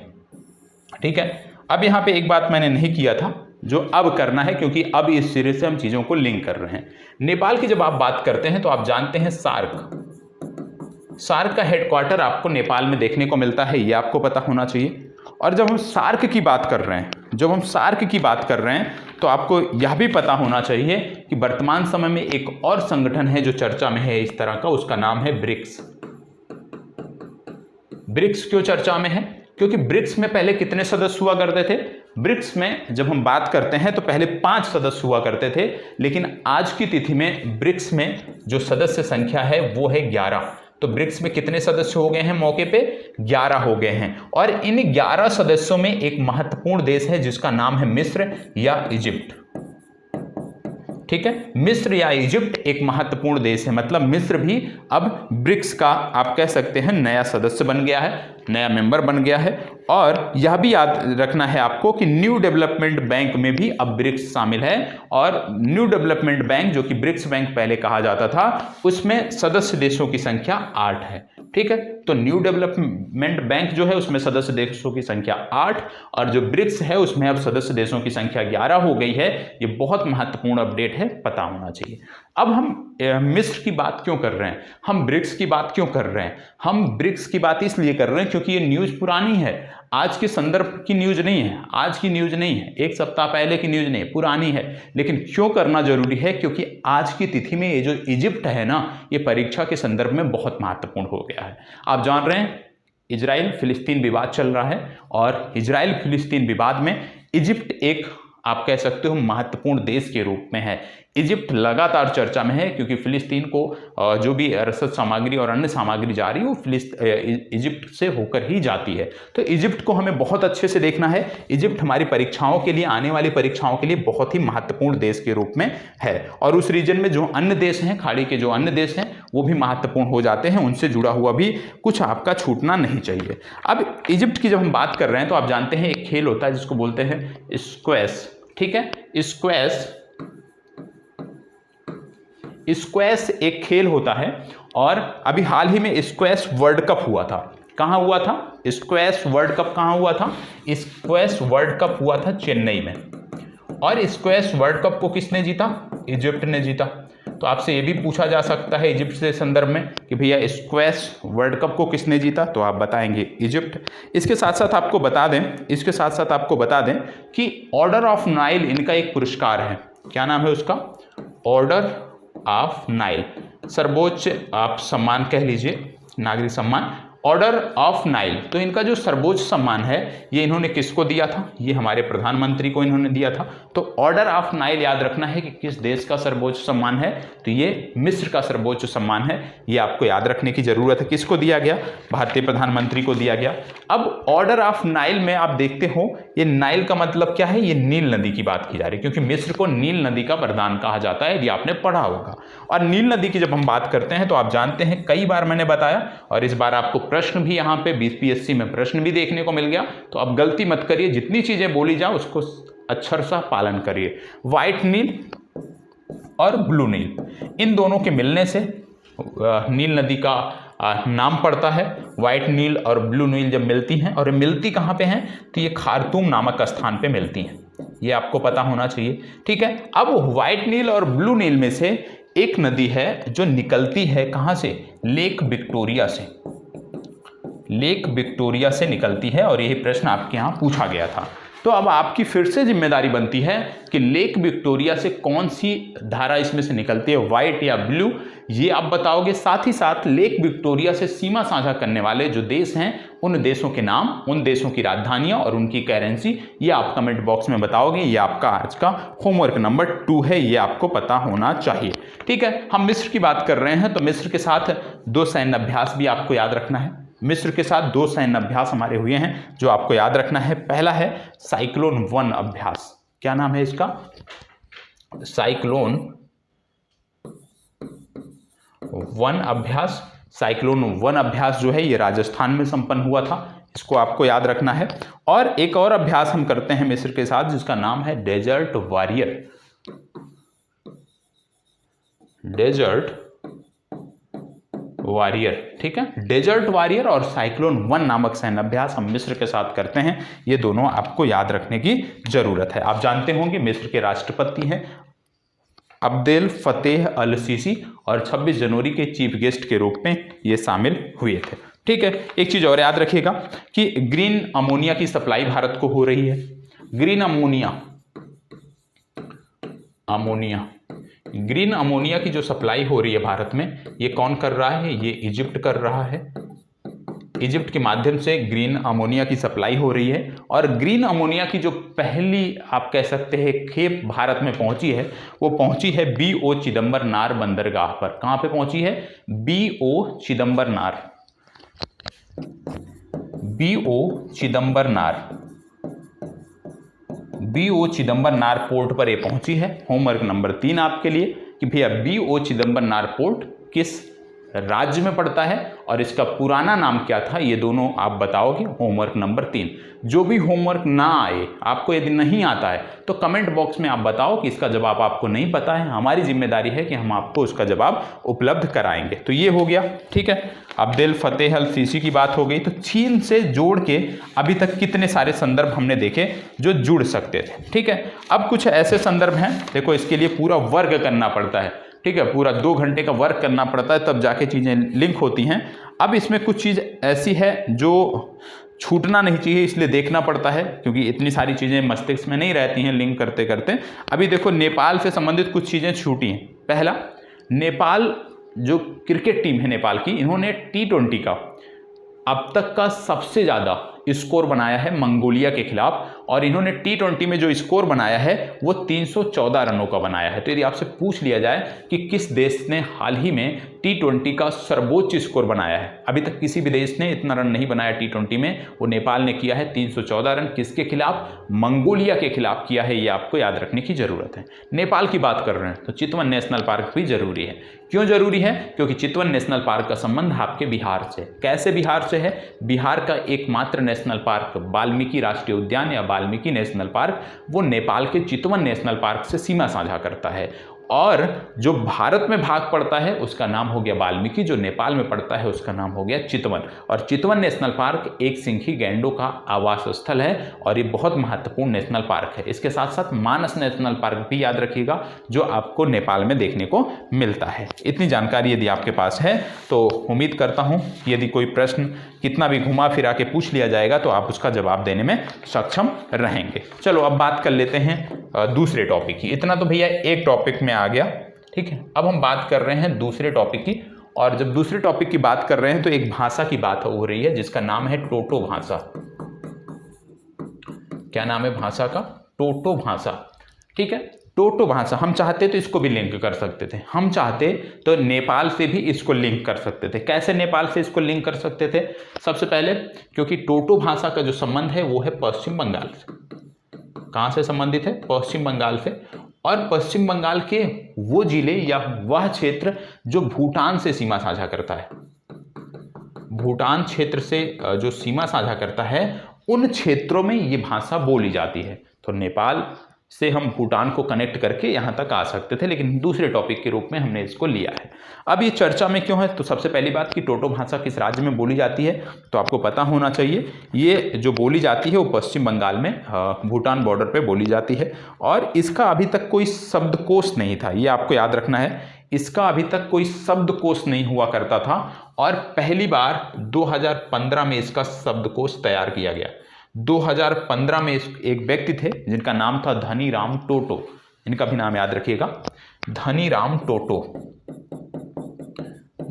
ठीक है। अब यहाँ पे एक बात मैंने नहीं किया था जो अब करना है, क्योंकि अब इस सिरे से हम चीज़ों को लिंक कर रहे हैं। नेपाल की जब आप बात करते हैं तो आप जानते हैं सार्क का हेडक्वार्टर आपको नेपाल में देखने को मिलता है, ये आपको पता होना चाहिए। और जब हम सार्क की बात कर रहे हैं, तो आपको यह भी पता होना चाहिए कि वर्तमान समय में एक और संगठन है जो चर्चा में है इस तरह का, उसका नाम है ब्रिक्स। ब्रिक्स क्यों चर्चा में है, क्योंकि ब्रिक्स में पहले कितने सदस्य हुआ करते थे। ब्रिक्स में जब हम बात करते हैं तो पहले 5 सदस्य हुआ करते थे, लेकिन आज की तिथि में ब्रिक्स में जो सदस्य संख्या है वो है 11। तो ब्रिक्स में कितने सदस्य हो गए हैं, मौके पे 11 हो गए हैं। और इन 11 सदस्यों में एक महत्वपूर्ण देश है जिसका नाम है मिस्र या इजिप्ट, ठीक है। मिस्र या इजिप्ट एक महत्वपूर्ण देश है, मतलब मिस्र भी अब ब्रिक्स का आप कह सकते हैं नया सदस्य बन गया है, नया मेंबर बन गया है। और यह भी याद रखना है आपको कि न्यू डेवलपमेंट बैंक में भी अब ब्रिक्स शामिल है। और न्यू डेवलपमेंट बैंक जो कि ब्रिक्स बैंक पहले कहा जाता था, उसमें सदस्य देशों की संख्या 8 है। ठीक है। तो न्यू डेवलपमेंट बैंक जो है उसमें सदस्य देशों की संख्या 8 और जो ब्रिक्स है उसमें अब सदस्य देशों की संख्या 11 हो गई है। ये बहुत महत्वपूर्ण अपडेट है, पता होना चाहिए। अब हम मिस्र की बात क्यों कर रहे हैं, हम ब्रिक्स की बात क्यों कर रहे हैं? हम ब्रिक्स की बात इसलिए कर रहे हैं क्योंकि ये न्यूज पुरानी है, आज के संदर्भ की न्यूज नहीं है, आज की न्यूज नहीं है, एक सप्ताह पहले की न्यूज नहीं, पुरानी है। लेकिन क्यों करना जरूरी है? क्योंकि आज की तिथि में ये जो इजिप्ट है ना, ये परीक्षा के संदर्भ में बहुत महत्वपूर्ण हो गया है। आप जान रहे हैं इजराइल फिलिस्तीन विवाद चल रहा है और इजराइल फिलिस्तीन विवाद में इजिप्ट एक, आप कह सकते हो, महत्वपूर्ण देश के रूप में है। इजिप्ट लगातार चर्चा में है क्योंकि फिलिस्तीन को जो भी रसद सामग्री और अन्य सामग्री जा रही है वो इजिप्ट से होकर ही जाती है। तो इजिप्ट को हमें बहुत अच्छे से देखना है। इजिप्ट हमारी परीक्षाओं के लिए, आने वाली परीक्षाओं के लिए बहुत ही महत्वपूर्ण देश के रूप में है। और उस रीजन में जो अन्य देश हैं, खाड़ी के जो अन्य देश हैं, वो भी महत्वपूर्ण हो जाते हैं। उनसे जुड़ा हुआ भी कुछ आपका छूटना नहीं चाहिए। अब इजिप्ट की जब हम बात कर रहे हैं तो आप जानते हैं एक खेल होता है जिसको बोलते हैं स्क्वैश, ठीक है। स्क्वैश एक खेल होता है और अभी हाल ही में स्क्वैश वर्ल्ड कप हुआ था। कहाँ हुआ था स्क्वैश वर्ल्ड कप? कहाँ हुआ था? स्क्वैश वर्ल्ड कप हुआ था चेन्नई में। और स्क्वैश वर्ल्ड कप को किसने जीता? इजिप्ट ने जीता। तो आपसे ये भी पूछा जा सकता है इजिप्ट से संदर्भ में कि भैया स्क्वैश वर्ल्ड कप को किसने जीता? तो आप बताएंगे इजिप्ट। इसके साथ साथ आपको बता दें कि ऑर्डर ऑफ नाइल इनका एक पुरस्कार है। क्या नाम है उसका? ऑर्डर ऑफ नाइल, सर्वोच्च आप सम्मान कह लीजिए, नागरिक सम्मान, ऑर्डर ऑफ नाइल। तो इनका जो सर्वोच्च सम्मान है ये इन्होंने किसको दिया था? ये हमारे प्रधानमंत्री को इन्होंने दिया था। तो ऑर्डर ऑफ नाइल याद रखना है कि किस देश का सर्वोच्च सम्मान है, तो ये मिस्र का सर्वोच्च सम्मान है। ये आपको याद रखने की जरूरत है। किसको दिया गया? भारतीय प्रधानमंत्री को दिया गया। अब ऑर्डर ऑफ नाइल में आप देखते हो ये नाइल का मतलब क्या है? ये नील नदी की बात की जा रही है क्योंकि मिस्र को नील नदी का वरदान कहा जाता है, ये आपने पढ़ा होगा। और नील नदी की जब हम बात करते हैं तो आप जानते हैं कई बार मैंने बताया और इस बार आपको प्रश्न भी यहाँ पे बीपीएससी में प्रश्न भी देखने को मिल गया। तो अब गलती मत करिए, जितनी चीजें बोली जाए उसको अक्षर सा पालन करिए। व्हाइट नील और ब्लू नील, इन दोनों के मिलने से नील नदी का नाम पड़ता है। व्हाइट नील और ब्लू नील जब मिलती हैं, और मिलती कहाँ पे हैं? तो ये खार्तूम नामक स्थान पे मिलती हैं, ये आपको पता होना चाहिए, ठीक है। अब व्हाइट नील और ब्लू नील में से एक नदी है जो निकलती है कहाँ से? लेक विक्टोरिया से। लेक विक्टोरिया से निकलती है और यही प्रश्न आपके यहाँ पूछा गया था। तो अब आपकी फिर से जिम्मेदारी बनती है कि लेक विक्टोरिया से कौन सी धारा इसमें से निकलती है, व्हाइट या ब्लू, ये आप बताओगे। साथ ही साथ लेक विक्टोरिया से सीमा साझा करने वाले जो देश हैं उन देशों के नाम, उन देशों की राजधानियां और उनकी करेंसी, ये आप कमेंट बॉक्स में बताओगे। ये आपका आज का होमवर्क नंबर 2 है, ये आपको पता होना चाहिए, ठीक है। हम मिस्र की बात कर रहे हैं तो मिस्र के साथ 2 सैन्य अभ्यास भी आपको याद रखना है। मिस्र के साथ 2 सैन्य अभ्यास हमारे हुए हैं जो आपको याद रखना है। पहला है साइक्लोन 1 अभ्यास। क्या नाम है इसका? साइक्लोन 1 अभ्यास। साइक्लोन 1 अभ्यास जो है ये राजस्थान में संपन्न हुआ था, इसको आपको याद रखना है। और एक और अभ्यास हम करते हैं मिस्र के साथ जिसका नाम है डेजर्ट वॉरियर। डेजर्ट वॉरियर, ठीक है। डेजर्ट वॉरियर और साइक्लोन 1 नामक सैन्य अभ्यास हम मिस्र के साथ करते हैं। ये दोनों आपको याद रखने की जरूरत है। आप जानते होंगे मिस्र के राष्ट्रपति हैं अब्देल फतेह अल सीसी और 26 जनवरी के चीफ गेस्ट के रूप में ये शामिल हुए थे, ठीक है। एक चीज और याद रखिएगा कि ग्रीन अमोनिया की सप्लाई भारत को हो रही है। ग्रीन ग्रीन अमोनिया की जो सप्लाई हो रही है भारत में, ये कौन कर रहा है? ये इजिप्ट कर रहा है। इजिप्ट के माध्यम से ग्रीन अमोनिया की सप्लाई हो रही है। और ग्रीन अमोनिया की जो पहली आप कह सकते हैं खेप भारत में पहुंची है, वो पहुंची है BO चिदंबरनार बंदरगाह पर। कहां पे पहुंची है? BO Chidambaranar. BO Chidambaranar port पर ये पहुंची है। होमवर्क नंबर 3 आपके लिए कि भैया BO चिदंबरनार पोर्ट किस राज्य में पड़ता है और इसका पुराना नाम क्या था, ये दोनों आप बताओगे। Homework number 3। जो भी होमवर्क ना आए, आपको यदि नहीं आता है तो कमेंट बॉक्स में आप बताओ कि इसका जवाब आपको नहीं पता है। हमारी जिम्मेदारी है कि हम आपको उसका जवाब उपलब्ध कराएंगे। तो ये हो गया, ठीक है। अब्देल फतेह अल सीसी की बात हो गई। तो चीन से जोड़ के अभी तक कितने सारे संदर्भ हमने देखे जो जुड़ सकते थे, ठीक है। अब कुछ ऐसे संदर्भ हैं, देखो इसके लिए पूरा वर्ग करना पड़ता है, ठीक है, पूरा 2 घंटे का वर्क करना पड़ता है, तब जाके चीज़ें लिंक होती हैं। अब इसमें कुछ चीज़ ऐसी है जो छूटना नहीं चाहिए, इसलिए देखना पड़ता है, क्योंकि इतनी सारी चीज़ें मस्तिष्क में नहीं रहती हैं लिंक करते करते। अभी देखो नेपाल से संबंधित कुछ चीज़ें छूटी हैं। पहला, नेपाल जो क्रिकेट टीम है नेपाल की, इन्होंने T20 का अब तक का सबसे ज़्यादा स्कोर बनाया है मंगोलिया के खिलाफ, और इन्होंने T20 में जो स्कोर बनाया है वो 314 रनों का बनाया है। तो यदि आपसे पूछ लिया जाए कि किस देश ने हाल ही में T20 का सर्वोच्च स्कोर बनाया है, अभी तक किसी भी देश ने इतना रन नहीं बनाया T20 में, वो नेपाल ने किया है 314 रन। किसके खिलाफ? मंगोलिया के खिलाफ किया है, ये आपको याद रखने की जरूरत है। नेपाल की बात कर रहे हैं तो चितवन नेशनल पार्क भी जरूरी है। क्यों जरूरी है? क्योंकि चितवन नेशनल पार्क का संबंध आपके बिहार से। कैसे बिहार से है? बिहार का एकमात्र नेशनल पार्क वाल्मीकि राष्ट्रीय उद्यान या वाल्मीकि नेशनल पार्क, वो नेपाल के चितवन नेशनल पार्क से सीमा साझा करता है। और जो भारत में भाग पड़ता है उसका नाम हो गया वाल्मीकि, जो नेपाल में पड़ता है उसका नाम हो गया चितवन। और चितवन नेशनल पार्क एक सिंघी गैंडों का आवास स्थल है और ये बहुत महत्वपूर्ण नेशनल पार्क है। इसके साथ साथ मानस नेशनल पार्क भी याद रखिएगा, जो आपको नेपाल में देखने को मिलता है। इतनी जानकारी यदि आपके पास है तो उम्मीद करता हूँ यदि कोई प्रश्न कितना भी घुमा फिरा के पूछ लिया जाएगा तो आप उसका जवाब देने में सक्षम रहेंगे। चलो अब बात कर लेते हैं दूसरे टॉपिक की। इतना तो भैया एक टॉपिक में आ गया, ठीक है। अब हम बात कर रहे हैं दूसरे टॉपिक की, और जब दूसरे टॉपिक की बात कर रहे हैं तो एक भाषा की बात हो रही है जिसका नाम है टोटो भाषा। क्या नाम है भाषा का? टोटो भाषा, ठीक है। टोटो भाषा हम चाहते तो इसको भी लिंक कर सकते थे, हम चाहते तो नेपाल से भी इसको लिंक कर सकते थे। कैसे नेपाल से इसको लिंक कर सकते थे? सबसे पहले क्योंकि टोटो भाषा का जो संबंध है वो है पश्चिम बंगाल से। कहाँ से संबंधित है? पश्चिम बंगाल से। और पश्चिम बंगाल के वो जिले या वह क्षेत्र जो भूटान से सीमा साझा करता है, भूटान क्षेत्र से जो सीमा साझा करता है, उन क्षेत्रों में ये भाषा बोली जाती है। तो नेपाल से हम भूटान को कनेक्ट करके यहाँ तक आ सकते थे, लेकिन दूसरे टॉपिक के रूप में हमने इसको लिया है। अब ये चर्चा में क्यों है? तो सबसे पहली बात कि टोटो भाषा किस राज्य में बोली जाती है तो आपको पता होना चाहिए। ये जो बोली जाती है वो पश्चिम बंगाल में भूटान बॉर्डर पे बोली जाती है, और इसका अभी तक कोई शब्दकोश नहीं था, ये आपको याद रखना है। इसका अभी तक कोई शब्दकोश नहीं हुआ करता था, और पहली बार 2015 में इसका शब्दकोश तैयार किया गया। 2015 में एक व्यक्ति थे जिनका नाम था धनीराम टोटो, इनका भी नाम याद रखिएगा, धनीराम टोटो,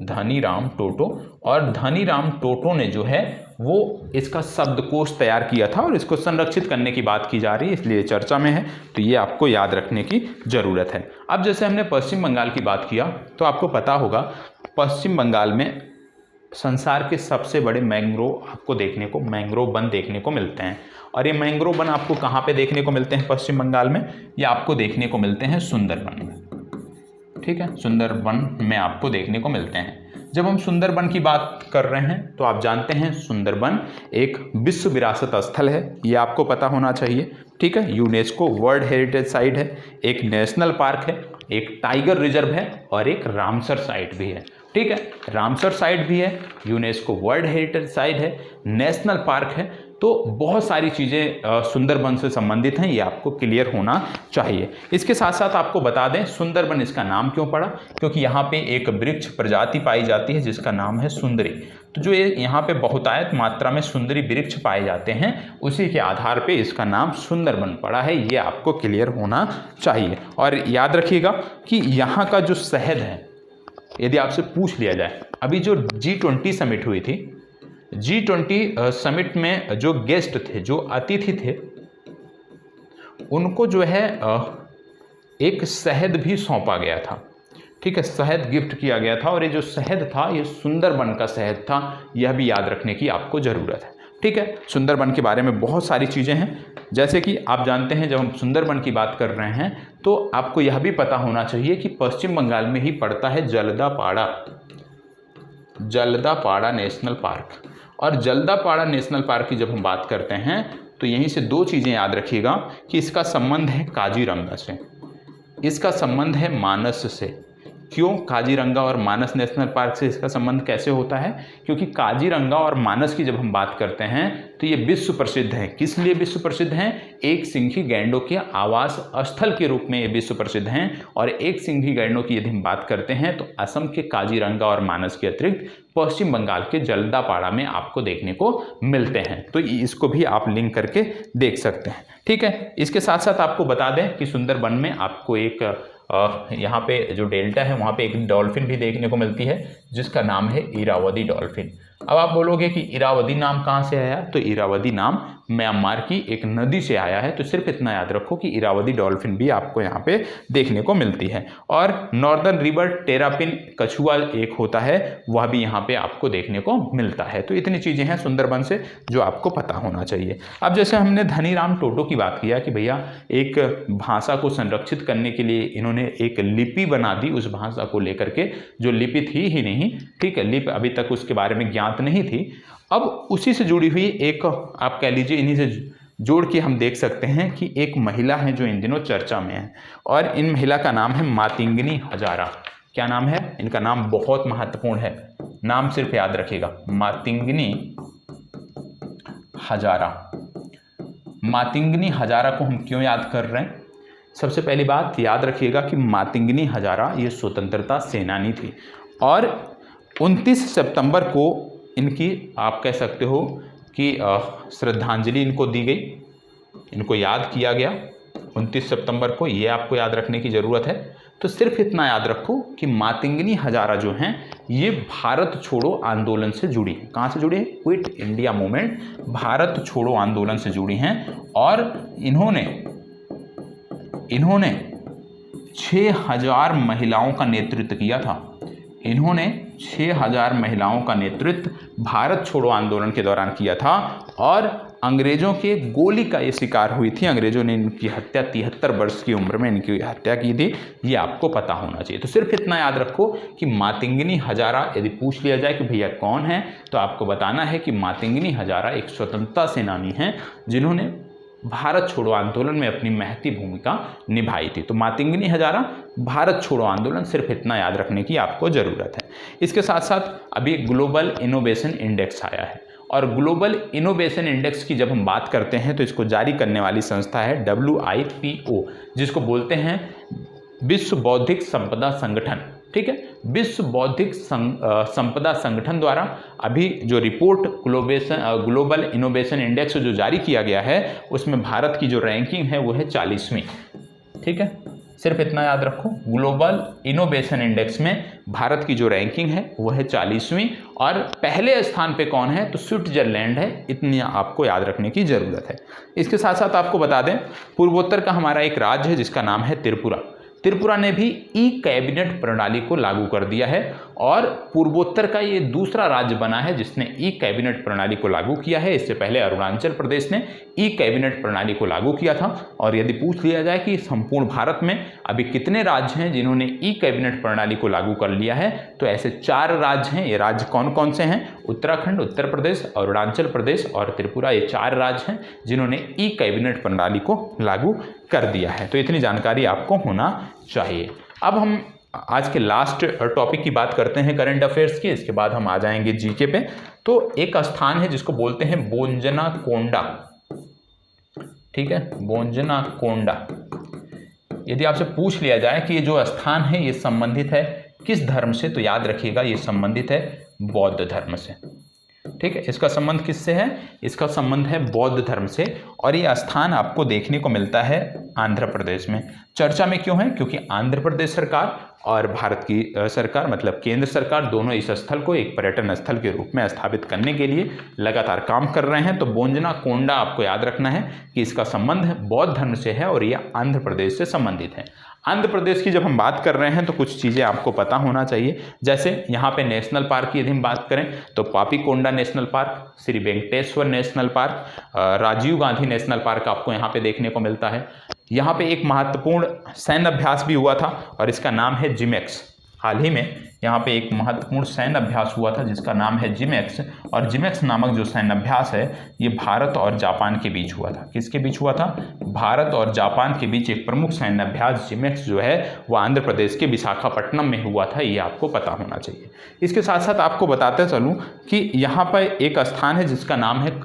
धनीराम टोटो। और धनीराम टोटो ने जो है वो इसका शब्दकोश तैयार किया था, और इसको संरक्षित करने की बात की जा रही है, इसलिए चर्चा में है, तो ये आपको याद रखने की जरूरत है। अब जैसे हमने पश्चिम बंगाल की बात किया तो आपको पता होगा पश्चिम बंगाल में संसार के सबसे बड़े मैंग्रोव आपको देखने को, मैंग्रोव वन देखने को मिलते हैं। और ये मैंग्रोव वन आपको कहाँ पे देखने को मिलते हैं पश्चिम बंगाल में? ये आपको देखने को मिलते हैं सुंदरबन में, ठीक है, सुंदरबन में आपको देखने को मिलते हैं। जब हम सुंदरबन की बात कर रहे हैं तो आप जानते हैं सुंदरबन एक विश्व विरासत स्थल है, ये आपको पता होना चाहिए, ठीक है। यूनेस्को वर्ल्ड हेरिटेज साइट है, एक नेशनल पार्क है, एक टाइगर रिजर्व है, और एक रामसर साइट भी है, ठीक है। रामसर साइट भी है, यूनेस्को वर्ल्ड हेरिटेज साइट है, नेशनल पार्क है। तो बहुत सारी चीज़ें सुंदरबन से संबंधित हैं, ये आपको क्लियर होना चाहिए। इसके साथ साथ आपको बता दें सुंदरबन इसका नाम क्यों पड़ा? क्योंकि यहाँ पे एक वृक्ष प्रजाति पाई जाती है जिसका नाम है सुंदरी। तो जो ये यहाँ पे बहुतायत मात्रा में सुंदरी वृक्ष पाए जाते हैं, उसी के आधार पे इसका नाम सुंदरबन पड़ा है, ये आपको क्लियर होना चाहिए। और याद रखिएगा कि यहाँ का जो शहद है, यदि आपसे पूछ लिया जाए, अभी जो G20 समिट हुई थी, G20 समिट में जो गेस्ट थे, जो अतिथि थे, उनको जो है एक शहद भी सौंपा गया था, ठीक है, शहद गिफ्ट किया गया था। और ये जो शहद था ये सुंदरबन का शहद था, यह भी याद रखने की आपको ज़रूरत है, ठीक है। सुंदरबन के बारे में बहुत सारी चीज़ें हैं, जैसे कि आप जानते हैं जब हम सुंदरबन की बात कर रहे हैं तो आपको यह भी पता होना चाहिए कि पश्चिम बंगाल में ही पड़ता है जलदापाड़ा। Jaldapara national park. और जल्दापाड़ा नेशनल पार्क की जब हम बात करते हैं तो यहीं से दो चीज़ें याद रखिएगा कि इसका संबंध है काजीरंगा से, इसका संबंध है मानस से। क्यों काजीरंगा और मानस नेशनल पार्क से इसका संबंध कैसे होता है? क्योंकि काजीरंगा और मानस की जब हम बात करते हैं तो ये विश्व प्रसिद्ध हैं। किस लिए विश्व प्रसिद्ध हैं? एक सिंघी गैंडों के आवास स्थल के रूप में ये विश्व प्रसिद्ध हैं। और एक सिंघी गैंडों की यदि हम बात करते हैं तो असम के काजीरंगा और मानस के अतिरिक्त पश्चिम बंगाल के जल्दापाड़ा में आपको देखने को मिलते हैं। तो इसको भी आप लिंक करके देख सकते हैं। ठीक है, इसके साथ साथ आपको बता दें कि सुंदरबन में आपको एक यहाँ पे जो डेल्टा है वहाँ पे एक डॉल्फिन भी देखने को मिलती है जिसका नाम है इरावदी डॉल्फिन। अब आप बोलोगे कि इरावदी नाम कहाँ से आया? तो इरावदी नाम म्यांमार की एक नदी से आया है। तो सिर्फ इतना याद रखो कि इरावदी डॉल्फिन भी आपको यहाँ पे देखने को मिलती है। और नॉर्दर्न रिवर टेरापिन कछुआ एक होता है, वह भी यहाँ पे आपको देखने को मिलता है। तो इतनी चीज़ें हैं सुंदरबन से जो आपको पता होना चाहिए। अब जैसे हमने धनीराम टोटो की बात किया कि भैया एक भाषा को संरक्षित करने के लिए इन्होंने एक लिपि बना दी उस भाषा को लेकर के, जो लिपि थी ही नहीं, ठीक है, लिपि अभी तक उसके बारे में ज्ञात नहीं थी। अब उसी से जुड़ी हुई एक आप कह लीजिए इन्हीं से जोड़ के हम देख सकते हैं कि एक महिला है जो इन दिनों चर्चा में है और इन महिला का नाम है मातिंगनी हजारा। क्या नाम है इनका? नाम बहुत महत्वपूर्ण है, नाम सिर्फ याद रखिएगा, मातिंगनी हजारा। मातिंगनी हजारा को हम क्यों याद कर रहे हैं? सबसे पहली बात याद रखिएगा कि मातिंगनी हजारा ये स्वतंत्रता सेनानी थी और 29 सितंबर को इनकी आप कह सकते हो कि श्रद्धांजलि इनको दी गई, इनको याद किया गया 29 सितंबर को, ये आपको याद रखने की ज़रूरत है। तो सिर्फ इतना याद रखो कि मातिंगनी हजारा जो हैं ये भारत छोड़ो आंदोलन से जुड़ी हैं। कहाँ से जुड़ी हैं? क्विट इंडिया मूवमेंट, भारत छोड़ो आंदोलन से जुड़ी हैं। और इन्होंने 6000 महिलाओं का नेतृत्व किया था। इन्होंने 6000 महिलाओं का नेतृत्व भारत छोड़ो आंदोलन के दौरान किया था और अंग्रेजों के गोली का ये शिकार हुई थी। अंग्रेजों ने इनकी हत्या 73 वर्ष की उम्र में इनकी हत्या की थी, ये आपको पता होना चाहिए। तो सिर्फ इतना याद रखो कि मातिंगनी हजारा यदि पूछ लिया जाए कि भैया कौन है, तो आपको बताना है कि मातिंगनी हजारा एक स्वतंत्रता सेनानी हैं जिन्होंने भारत छोड़ो आंदोलन में अपनी महती भूमिका निभाई थी। तो मातिंगनी हजारा, भारत छोड़ो आंदोलन, सिर्फ इतना याद रखने की आपको ज़रूरत है। इसके साथ साथ अभी ग्लोबल इनोवेशन इंडेक्स आया है और ग्लोबल इनोवेशन इंडेक्स की जब हम बात करते हैं तो इसको जारी करने वाली संस्था है WIPO, जिसको बोलते हैं विश्व बौद्धिक संपदा संगठन। ठीक है, विश्व बौद्धिक संपदा संगठन द्वारा अभी जो रिपोर्ट ग्लोबल इनोवेशन इंडेक्स जो जारी किया गया है उसमें भारत की जो रैंकिंग है वो है 40वीं। ठीक है, सिर्फ इतना याद रखो, ग्लोबल इनोवेशन इंडेक्स में भारत की जो रैंकिंग है वो है 40वीं और पहले स्थान पे कौन है? तो स्विट्जरलैंड है। इतनी आपको याद रखने की ज़रूरत है। इसके साथ साथ आपको बता दें पूर्वोत्तर का हमारा एक राज्य है जिसका नाम है त्रिपुरा। त्रिपुरा ने भी ई कैबिनेट प्रणाली को लागू कर दिया है और पूर्वोत्तर का ये दूसरा राज्य बना है जिसने ई कैबिनेट प्रणाली को लागू किया है। इससे पहले अरुणाचल प्रदेश ने ई कैबिनेट प्रणाली को लागू किया था। और यदि पूछ लिया जाए कि संपूर्ण भारत में अभी कितने राज्य हैं जिन्होंने ई कैबिनेट प्रणाली को लागू कर लिया है, तो ऐसे 4 राज्य हैं। ये राज्य कौन कौन से हैं? उत्तराखंड, उत्तर प्रदेश, अरुणाचल प्रदेश और त्रिपुरा, ये 4 राज्य हैं जिन्होंने ई कैबिनेट प्रणाली को लागू कर दिया है। तो इतनी जानकारी आपको होना चाहिए। अब हम आज के लास्ट टॉपिक की बात करते हैं करंट अफेयर्स की, इसके बाद हम आ जाएंगे जीके पे। तो एक स्थान है जिसको बोलते हैं बोंजनाकोंडा। ठीक है, बोंजनाकोंडा। यदि आपसे पूछ लिया जाए कि ये जो स्थान है ये संबंधित है किस धर्म से, तो याद रखिएगा ये संबंधित है बौद्ध धर्म से। ठीक है, इसका संबंध किससे है? इसका संबंध है बौद्ध धर्म से और ये स्थान आपको देखने को मिलता है आंध्र प्रदेश में। चर्चा में क्यों है? क्योंकि आंध्र प्रदेश सरकार और भारत की सरकार मतलब केंद्र सरकार दोनों इस स्थल को एक पर्यटन स्थल के रूप में स्थापित करने के लिए लगातार काम कर रहे हैं। तो बोंजनाकोंडा आपको याद रखना है कि इसका संबंध बौद्ध धर्म से है और यह आंध्र प्रदेश से संबंधित है। आंध्र प्रदेश की जब हम बात कर रहे हैं तो कुछ चीज़ें आपको पता होना चाहिए। जैसे यहाँ पे नेशनल पार्क की यदि हम बात करें तो Papikonda national park, Shri Venkateswara national park, Rajiv Gandhi national park आपको यहाँ पे देखने को मिलता है। यहाँ पे एक महत्वपूर्ण सैन्य अभ्यास भी हुआ था और इसका नाम है जिमेक्स। हाल ही में यहाँ पे एक महत्वपूर्ण सैन्य अभ्यास हुआ था जिसका नाम है जिमेक्स, और जिमेक्स नामक जो सैन्य अभ्यास है ये भारत और जापान के बीच हुआ था। किसके बीच हुआ था? भारत और जापान के बीच एक प्रमुख सैन्य अभ्यास जिमेक्स जो है वो आंध्र प्रदेश के विशाखापट्टनम में हुआ था, ये आपको पता होना चाहिए। इसके साथ साथ आपको बताते चलूँ कि यहाँ पर एक स्थान है जिसका नाम है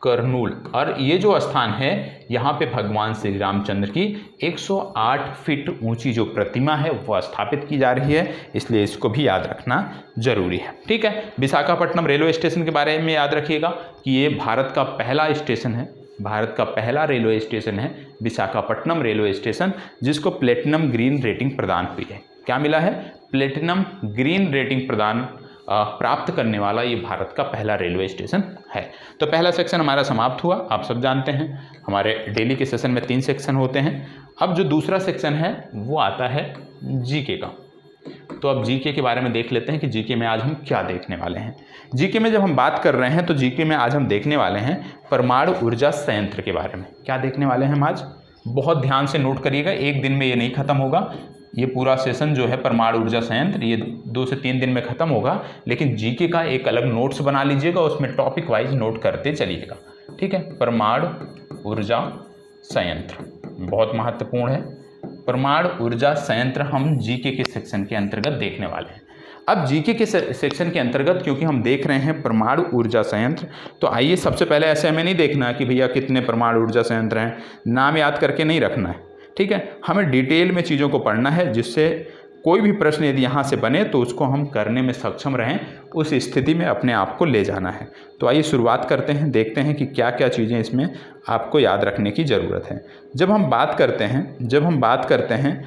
करनूल, और ये जो स्थान है यहाँ पे भगवान श्री रामचंद्र की 108 फीट ऊंची जो प्रतिमा है वो स्थापित की जा रही है, इसलिए इसको भी याद रखना जरूरी है। ठीक है, विशाखापट्टनम रेलवे स्टेशन के बारे में याद रखिएगा कि ये भारत का पहला स्टेशन है, भारत का पहला रेलवे स्टेशन है विशाखापट्टनम रेलवे स्टेशन, जिसको प्लेटिनम ग्रीन रेटिंग प्रदान हुई है। क्या मिला है? प्लेटिनम ग्रीन रेटिंग प्रदान प्राप्त करने वाला ये भारत का पहला रेलवे स्टेशन है। तो पहला सेक्शन हमारा समाप्त हुआ। आप सब जानते हैं हमारे डेली के सेशन में 3 सेक्शन होते हैं। अब जो दूसरा सेक्शन है वो आता है जीके का। तो अब जीके के बारे में देख लेते हैं कि जीके में आज हम क्या देखने वाले हैं। जीके में जब हम बात कर रहे हैं तो जीके में आज हम देखने वाले हैं परमाणु ऊर्जा संयंत्र के बारे में। क्या देखने वाले हैं हम आज? बहुत ध्यान से नोट करिएगा, एक दिन में ये नहीं खत्म होगा। ये पूरा सेशन जो है परमाणु ऊर्जा संयंत्र ये 2 से 3 दिन में खत्म होगा, लेकिन जीके का एक अलग नोट्स बना लीजिएगा, उसमें टॉपिक वाइज नोट करते चलिएगा। ठीक है, परमाणु ऊर्जा संयंत्र बहुत महत्वपूर्ण है। परमाणु ऊर्जा संयंत्र हम जीके के सेक्शन के अंतर्गत देखने वाले हैं। अब जीके के सेक्शन के अंतर्गत क्योंकि हम देख रहे हैं परमाणु ऊर्जा संयंत्र, तो आइए सबसे पहले ऐसे हमें नहीं देखना है कि भैया कितने परमाणु ऊर्जा संयंत्र हैं, नाम याद करके नहीं रखना है। ठीक है, हमें डिटेल में चीज़ों को पढ़ना है जिससे कोई भी प्रश्न यदि यहाँ से बने तो उसको हम करने में सक्षम रहें, उस स्थिति में अपने आप को ले जाना है। तो आइए शुरुआत करते हैं, देखते हैं कि क्या क्या चीज़ें इसमें आपको याद रखने की ज़रूरत है। जब हम बात करते हैं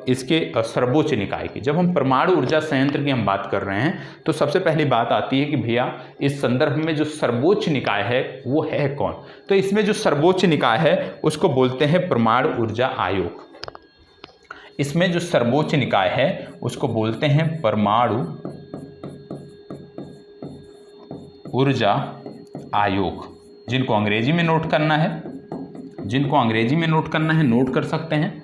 इसके सर्वोच्च निकाय की, जब हम परमाणु ऊर्जा संयंत्र की हम बात कर रहे हैं तो सबसे पहली बात आती है कि भैया इस संदर्भ में जो सर्वोच्च निकाय है वो है कौन? तो इसमें जो सर्वोच्च निकाय है उसको बोलते हैं परमाणु ऊर्जा आयोग। इसमें जो सर्वोच्च निकाय है उसको बोलते हैं परमाणु ऊर्जा आयोग। जिनको अंग्रेजी में नोट करना है नोट कर सकते हैं।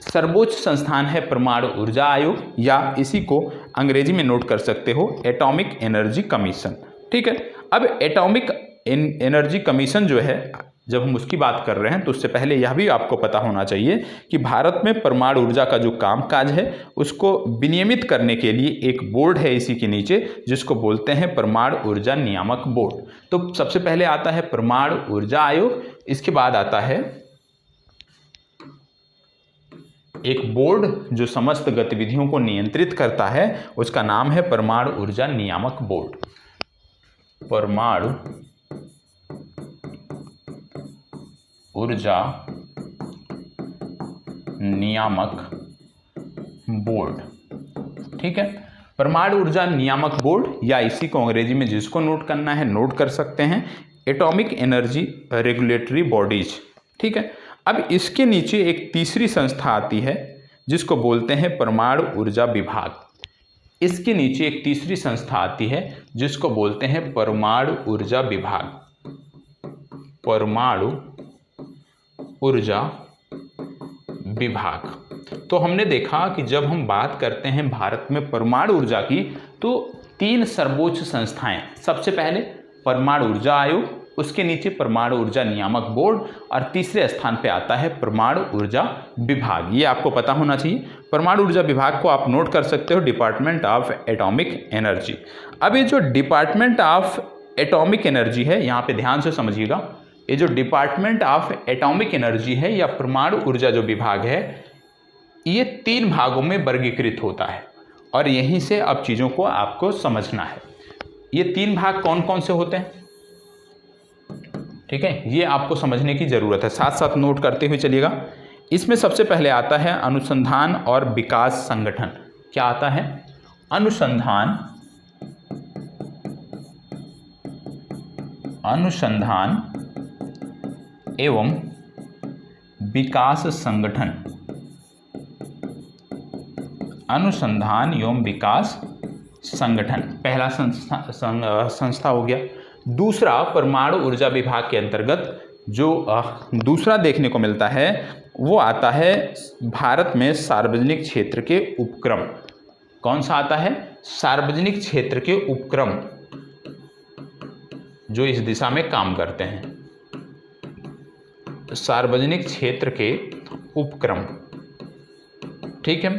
सर्वोच्च संस्थान है परमाणु ऊर्जा आयोग, या इसी को अंग्रेजी में नोट कर सकते हो एटॉमिक एनर्जी कमीशन। ठीक है, अब एटॉमिक एनर्जी कमीशन जो है जब हम उसकी बात कर रहे हैं तो उससे पहले यह भी आपको पता होना चाहिए कि भारत में परमाणु ऊर्जा का जो कामकाज है उसको विनियमित करने के लिए एक बोर्ड है इसी के नीचे, जिसको बोलते हैं परमाणु ऊर्जा नियामक बोर्ड। तो सबसे पहले आता है परमाणु ऊर्जा आयोग, इसके बाद आता है एक बोर्ड जो समस्त गतिविधियों को नियंत्रित करता है, उसका नाम है परमाणु ऊर्जा नियामक बोर्ड। परमाणु ऊर्जा नियामक बोर्ड। ठीक है, परमाणु ऊर्जा नियामक बोर्ड, या इसी को अंग्रेजी में जिसको नोट करना है नोट कर सकते हैं एटॉमिक एनर्जी रेगुलेटरी बॉडीज। ठीक है, अब इसके नीचे एक तीसरी संस्था आती है जिसको बोलते हैं परमाणु ऊर्जा विभाग। इसके नीचे एक तीसरी संस्था आती है जिसको बोलते हैं परमाणु ऊर्जा विभाग। परमाणु ऊर्जा विभाग। तो हमने देखा कि जब हम बात करते हैं भारत में परमाणु ऊर्जा की तो 3 सर्वोच्च संस्थाएं, सबसे पहले परमाणु ऊर्जा आयोग, उसके नीचे परमाणु ऊर्जा नियामक बोर्ड, और तीसरे स्थान पे आता है परमाणु ऊर्जा विभाग। ये आपको पता होना चाहिए। परमाणु ऊर्जा विभाग को आप नोट कर सकते हो डिपार्टमेंट ऑफ एटॉमिक एनर्जी। अब ये जो डिपार्टमेंट ऑफ एटॉमिक एनर्जी है, यहाँ पे ध्यान से समझिएगा, ये जो डिपार्टमेंट ऑफ एटॉमिक एनर्जी है या परमाणु ऊर्जा जो विभाग है, ये 3 भागों में वर्गीकृत होता है, और यहीं से अब चीज़ों को आपको समझना है। ये 3 भाग कौन कौन से होते हैं? ठीक है, ये आपको समझने की ज़रूरत है, साथ साथ नोट करते हुए चलिएगा। इसमें सबसे पहले आता है अनुसंधान और विकास संगठन। क्या आता है? अनुसंधान एवं विकास संगठन। अनुसंधान एवं विकास संगठन पहला संस्था हो गया। दूसरा, परमाणु ऊर्जा विभाग के अंतर्गत जो दूसरा देखने को मिलता है वो आता है भारत में सार्वजनिक क्षेत्र के उपक्रम। कौन सा आता है? सार्वजनिक क्षेत्र के उपक्रम, जो इस दिशा में काम करते हैं। सार्वजनिक क्षेत्र के उपक्रम, ठीक है।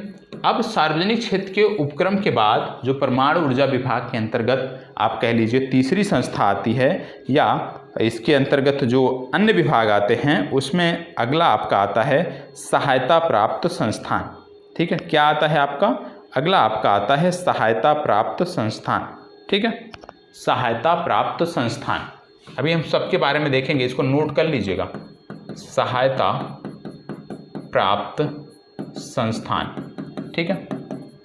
अब सार्वजनिक क्षेत्र के उपक्रम के बाद जो परमाणु ऊर्जा विभाग के अंतर्गत आप कह लीजिए तीसरी संस्था आती है, या इसके अंतर्गत जो अन्य विभाग आते हैं उसमें अगला आपका आता है सहायता प्राप्त संस्थान। ठीक है, क्या आता है आपका? अगला आपका आता है सहायता प्राप्त संस्थान। ठीक है, सहायता प्राप्त संस्थान। अभी हम सबके बारे में देखेंगे, इसको नोट कर लीजिएगा। सहायता प्राप्त संस्थान, ठीक है,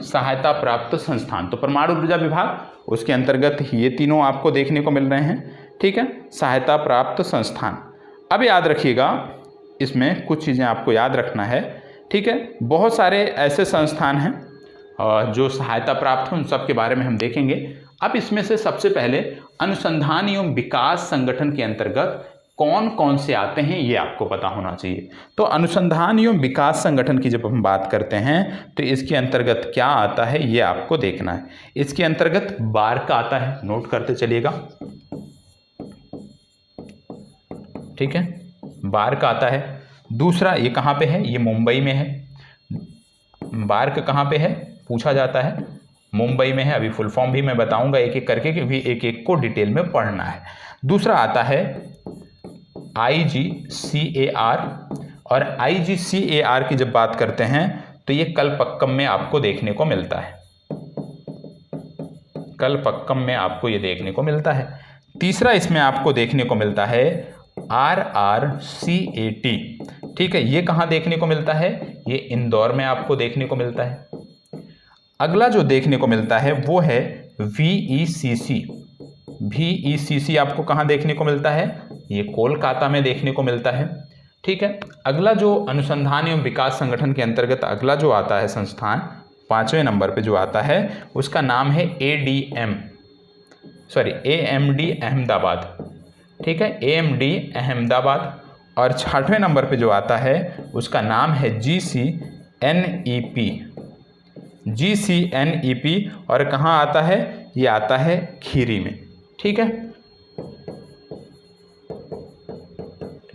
सहायता प्राप्त संस्थान। तो परमाणु ऊर्जा विभाग, उसके अंतर्गत ये तीनों आपको देखने को मिल रहे हैं। ठीक है, सहायता प्राप्त संस्थान। अब याद रखिएगा, इसमें कुछ चीज़ें आपको याद रखना है। ठीक है, बहुत सारे ऐसे संस्थान हैं जो सहायता प्राप्त हैं, उन सब के बारे में हम देखेंगे। अब इसमें से सबसे पहले अनुसंधान एवं विकास संगठन के अंतर्गत कौन कौन से आते हैं ये आपको पता होना चाहिए। तो अनुसंधान एवं विकास संगठन की जब हम बात करते हैं तो इसके अंतर्गत क्या आता है ये आपको देखना है। इसके अंतर्गत बार्क आता है, नोट करते चलिएगा। ठीक है, बार्क आता है। दूसरा ये कहाँ पे है? ये मुंबई में है। बार्क कहाँ पे है पूछा जाता है? मुंबई में है। अभी फुल फॉर्म भी मैं बताऊंगा एक एक करके, क्योंकि एक एक को डिटेल में पढ़ना है। दूसरा आता है IGCAR, और IGCAR की जब बात करते हैं तो ये कलपक्कम में आपको देखने को मिलता है। कलपक्कम में आपको ये देखने को मिलता है। तीसरा इसमें आपको देखने को मिलता है RRCAT। ठीक है, ये कहाँ देखने को मिलता है? ये इंदौर में आपको देखने को मिलता है। अगला जो देखने को मिलता है वो है VECC। VECC आपको कहाँ देखने को मिलता है? ये कोलकाता में देखने को मिलता है। ठीक है, अगला जो अनुसंधान एवं विकास संगठन के अंतर्गत अगला जो आता है संस्थान, 5वें नंबर पे जो आता है उसका नाम है AMD अहमदाबाद। ठीक है, AMD अहमदाबाद। और 6वें नंबर पे जो आता है उसका नाम है GCNEP। और कहाँ आता है? ये आता है खीरी में। ठीक है,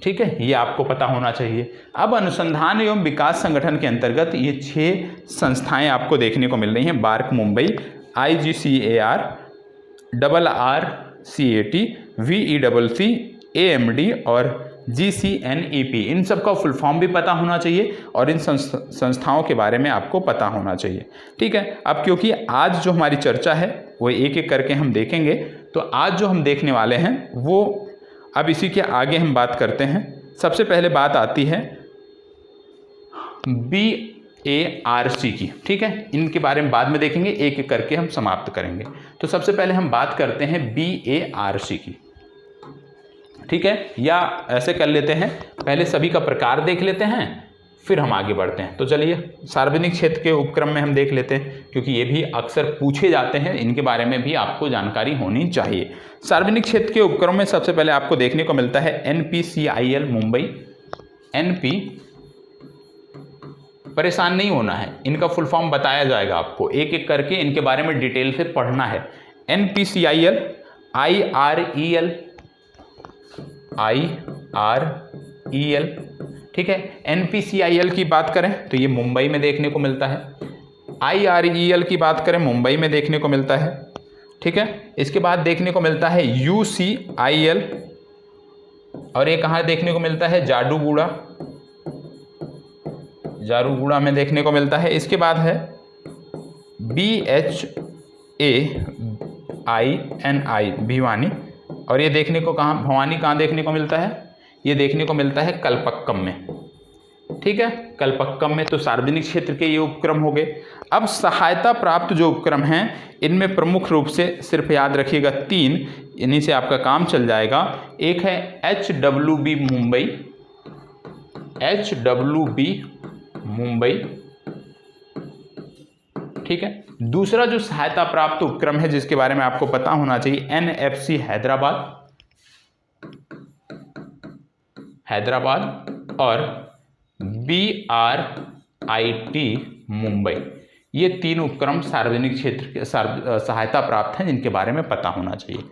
ठीक है, ये आपको पता होना चाहिए। अब अनुसंधान एवं विकास संगठन के अंतर्गत ये 6 संस्थाएं आपको देखने को मिल रही हैं। BARC Mumbai, IGCAR, RRCAT, VECC, AMD और GCNEP। इन सब का फुल फॉर्म भी पता होना चाहिए और इन संस्थाओं के बारे में आपको पता होना चाहिए। ठीक है, अब क्योंकि आज जो हमारी चर्चा है वो एक एक करके हम देखेंगे, तो आज जो हम देखने वाले हैं वो अब इसी के आगे हम बात करते हैं। सबसे पहले बात आती है BARC की। ठीक है, इनके बारे में बाद में देखेंगे, एक एक करके हम समाप्त करेंगे। तो सबसे पहले हम बात करते हैं BARC की। ठीक है, या ऐसे कर लेते हैं, पहले सभी का प्रकार देख लेते हैं फिर हम आगे बढ़ते हैं। तो चलिए सार्वजनिक क्षेत्र के उपक्रम में हम देख लेते हैं, क्योंकि ये भी अक्सर पूछे जाते हैं, इनके बारे में भी आपको जानकारी होनी चाहिए। सार्वजनिक क्षेत्र के उपक्रम में सबसे पहले आपको देखने को मिलता है NPCIL मुंबई। NP, परेशान नहीं होना है, इनका फुल फॉर्म बताया जाएगा आपको, एक एक करके इनके बारे में डिटेल से पढ़ना है। NPCIL, IREL। ठीक है, NPCIL की बात करें तो ये मुंबई में देखने को मिलता है। IREL की बात करें मुंबई में देखने को मिलता है। ठीक है, इसके बाद देखने को मिलता है UCIL, और ये कहाँ देखने को मिलता है? जारूगुड़ा में देखने को मिलता है। इसके बाद है BHAINI भिवानी, और ये देखने को भवानी कहाँ देखने को मिलता है? ये देखने को मिलता है कलपक्कम में। ठीक है, कलपक्कम में। तो सार्वजनिक क्षेत्र के ये उपक्रम हो गए। अब सहायता प्राप्त जो उपक्रम हैं इनमें प्रमुख रूप से सिर्फ याद रखिएगा 3, इन्हीं से आपका काम चल जाएगा। एक है HWB मुंबई। ठीक है, दूसरा जो सहायता प्राप्त उपक्रम है जिसके बारे में आपको पता होना चाहिए, NFC हैदराबाद, और BRIT मुंबई। ये 3 उपक्रम सार्वजनिक क्षेत्र के सहायता प्राप्त हैं, जिनके बारे में पता होना चाहिए।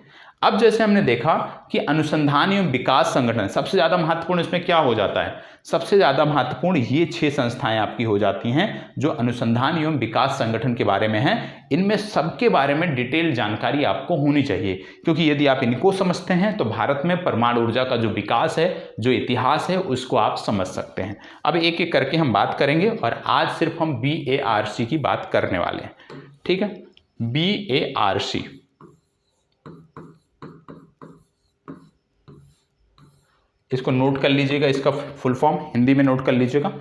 अब जैसे हमने देखा कि अनुसंधान एवं विकास संगठन सबसे ज़्यादा महत्वपूर्ण इसमें क्या हो जाता है, सबसे ज़्यादा महत्वपूर्ण ये 6 संस्थाएं आपकी हो जाती हैं जो अनुसंधान एवं विकास संगठन के बारे में हैं। इनमें सबके बारे में डिटेल जानकारी आपको होनी चाहिए, क्योंकि यदि आप इनको समझते हैं तो भारत में परमाणु ऊर्जा का जो विकास है, जो इतिहास है, उसको आप समझ सकते हैं। अब एक एक करके हम बात करेंगे और आज सिर्फ हम BARC की बात करने वाले हैं, ठीक है। BARC, इसको नोट कर लीजिएगा, इसका फुल फॉर्म हिंदी में नोट कर लीजिएगा,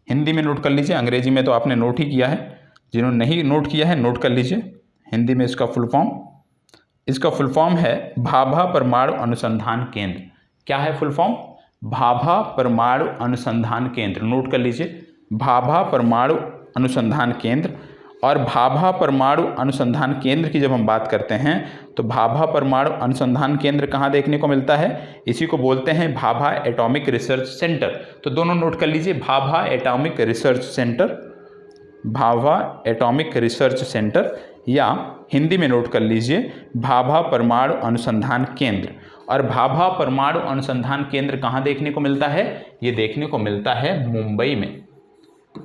हिंदी में नोट कर लीजिए, अंग्रेजी में तो आपने नोट ही किया है, जिन्होंने नहीं नोट किया है नोट कर लीजिए हिंदी में इसका फुल फॉर्म है भाभा परमाणु अनुसंधान केंद्र। क्या है फुल फॉर्म? भाभा परमाणु अनुसंधान केंद्र। नोट कर लीजिए, भाभा परमाणु अनुसंधान केंद्र। और भाभा परमाणु अनुसंधान केंद्र की जब हम बात करते हैं तो भाभा परमाणु अनुसंधान केंद्र कहाँ देखने को मिलता है? इसी को बोलते हैं भाभा एटॉमिक रिसर्च सेंटर। तो दोनों नोट कर लीजिए, Bhabha atomic research centre, Bhabha atomic research centre, या हिंदी में नोट कर लीजिए भाभा परमाणु अनुसंधान केंद्र। और भाभा परमाणु अनुसंधान केंद्र कहाँ देखने को मिलता है? ये देखने को मिलता है मुंबई में,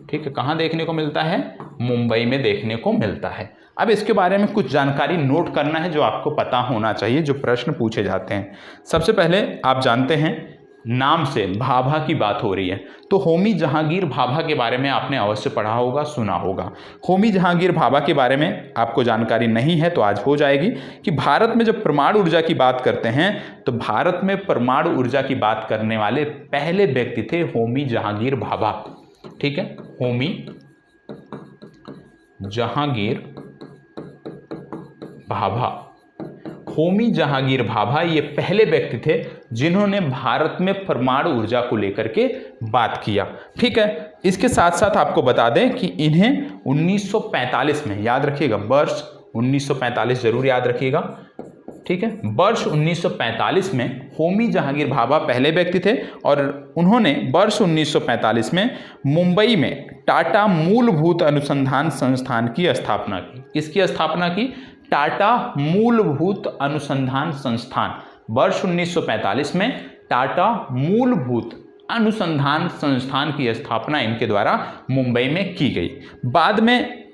ठीक है। कहाँ देखने को मिलता है? मुंबई में देखने को मिलता है। अब इसके बारे में कुछ जानकारी नोट करना है जो आपको पता होना चाहिए, जो प्रश्न पूछे जाते हैं। सबसे पहले आप जानते हैं नाम से भाभा की बात हो रही है, तो होमी जहांगीर भाभा के बारे में आपने अवश्य पढ़ा होगा, सुना होगा। होमी जहांगीर भाभा के बारे में आपको जानकारी नहीं है तो आज हो जाएगी कि भारत में जब परमाणु ऊर्जा की बात करते हैं तो भारत में परमाणु ऊर्जा की बात करने वाले पहले व्यक्ति थे होमी जहांगीर भाभा, ठीक है। होमी जहांगीर भाभा, होमी जहांगीर भाभा ये पहले व्यक्ति थे जिन्होंने भारत में परमाणु ऊर्जा को लेकर के बात किया, ठीक है। इसके साथ साथ आपको बता दें कि इन्हें 1945 में, याद रखिएगा वर्ष 1945 जरूर याद रखिएगा, ठीक है। वर्ष 1945 में होमी जहांगीर भाभा पहले व्यक्ति थे और उन्होंने वर्ष 1945 में मुंबई में टाटा मूलभूत अनुसंधान संस्थान की स्थापना की। किसकी स्थापना की? टाटा मूलभूत अनुसंधान संस्थान। वर्ष 1945 में टाटा मूलभूत अनुसंधान संस्थान की स्थापना इनके द्वारा मुंबई में की गई। बाद में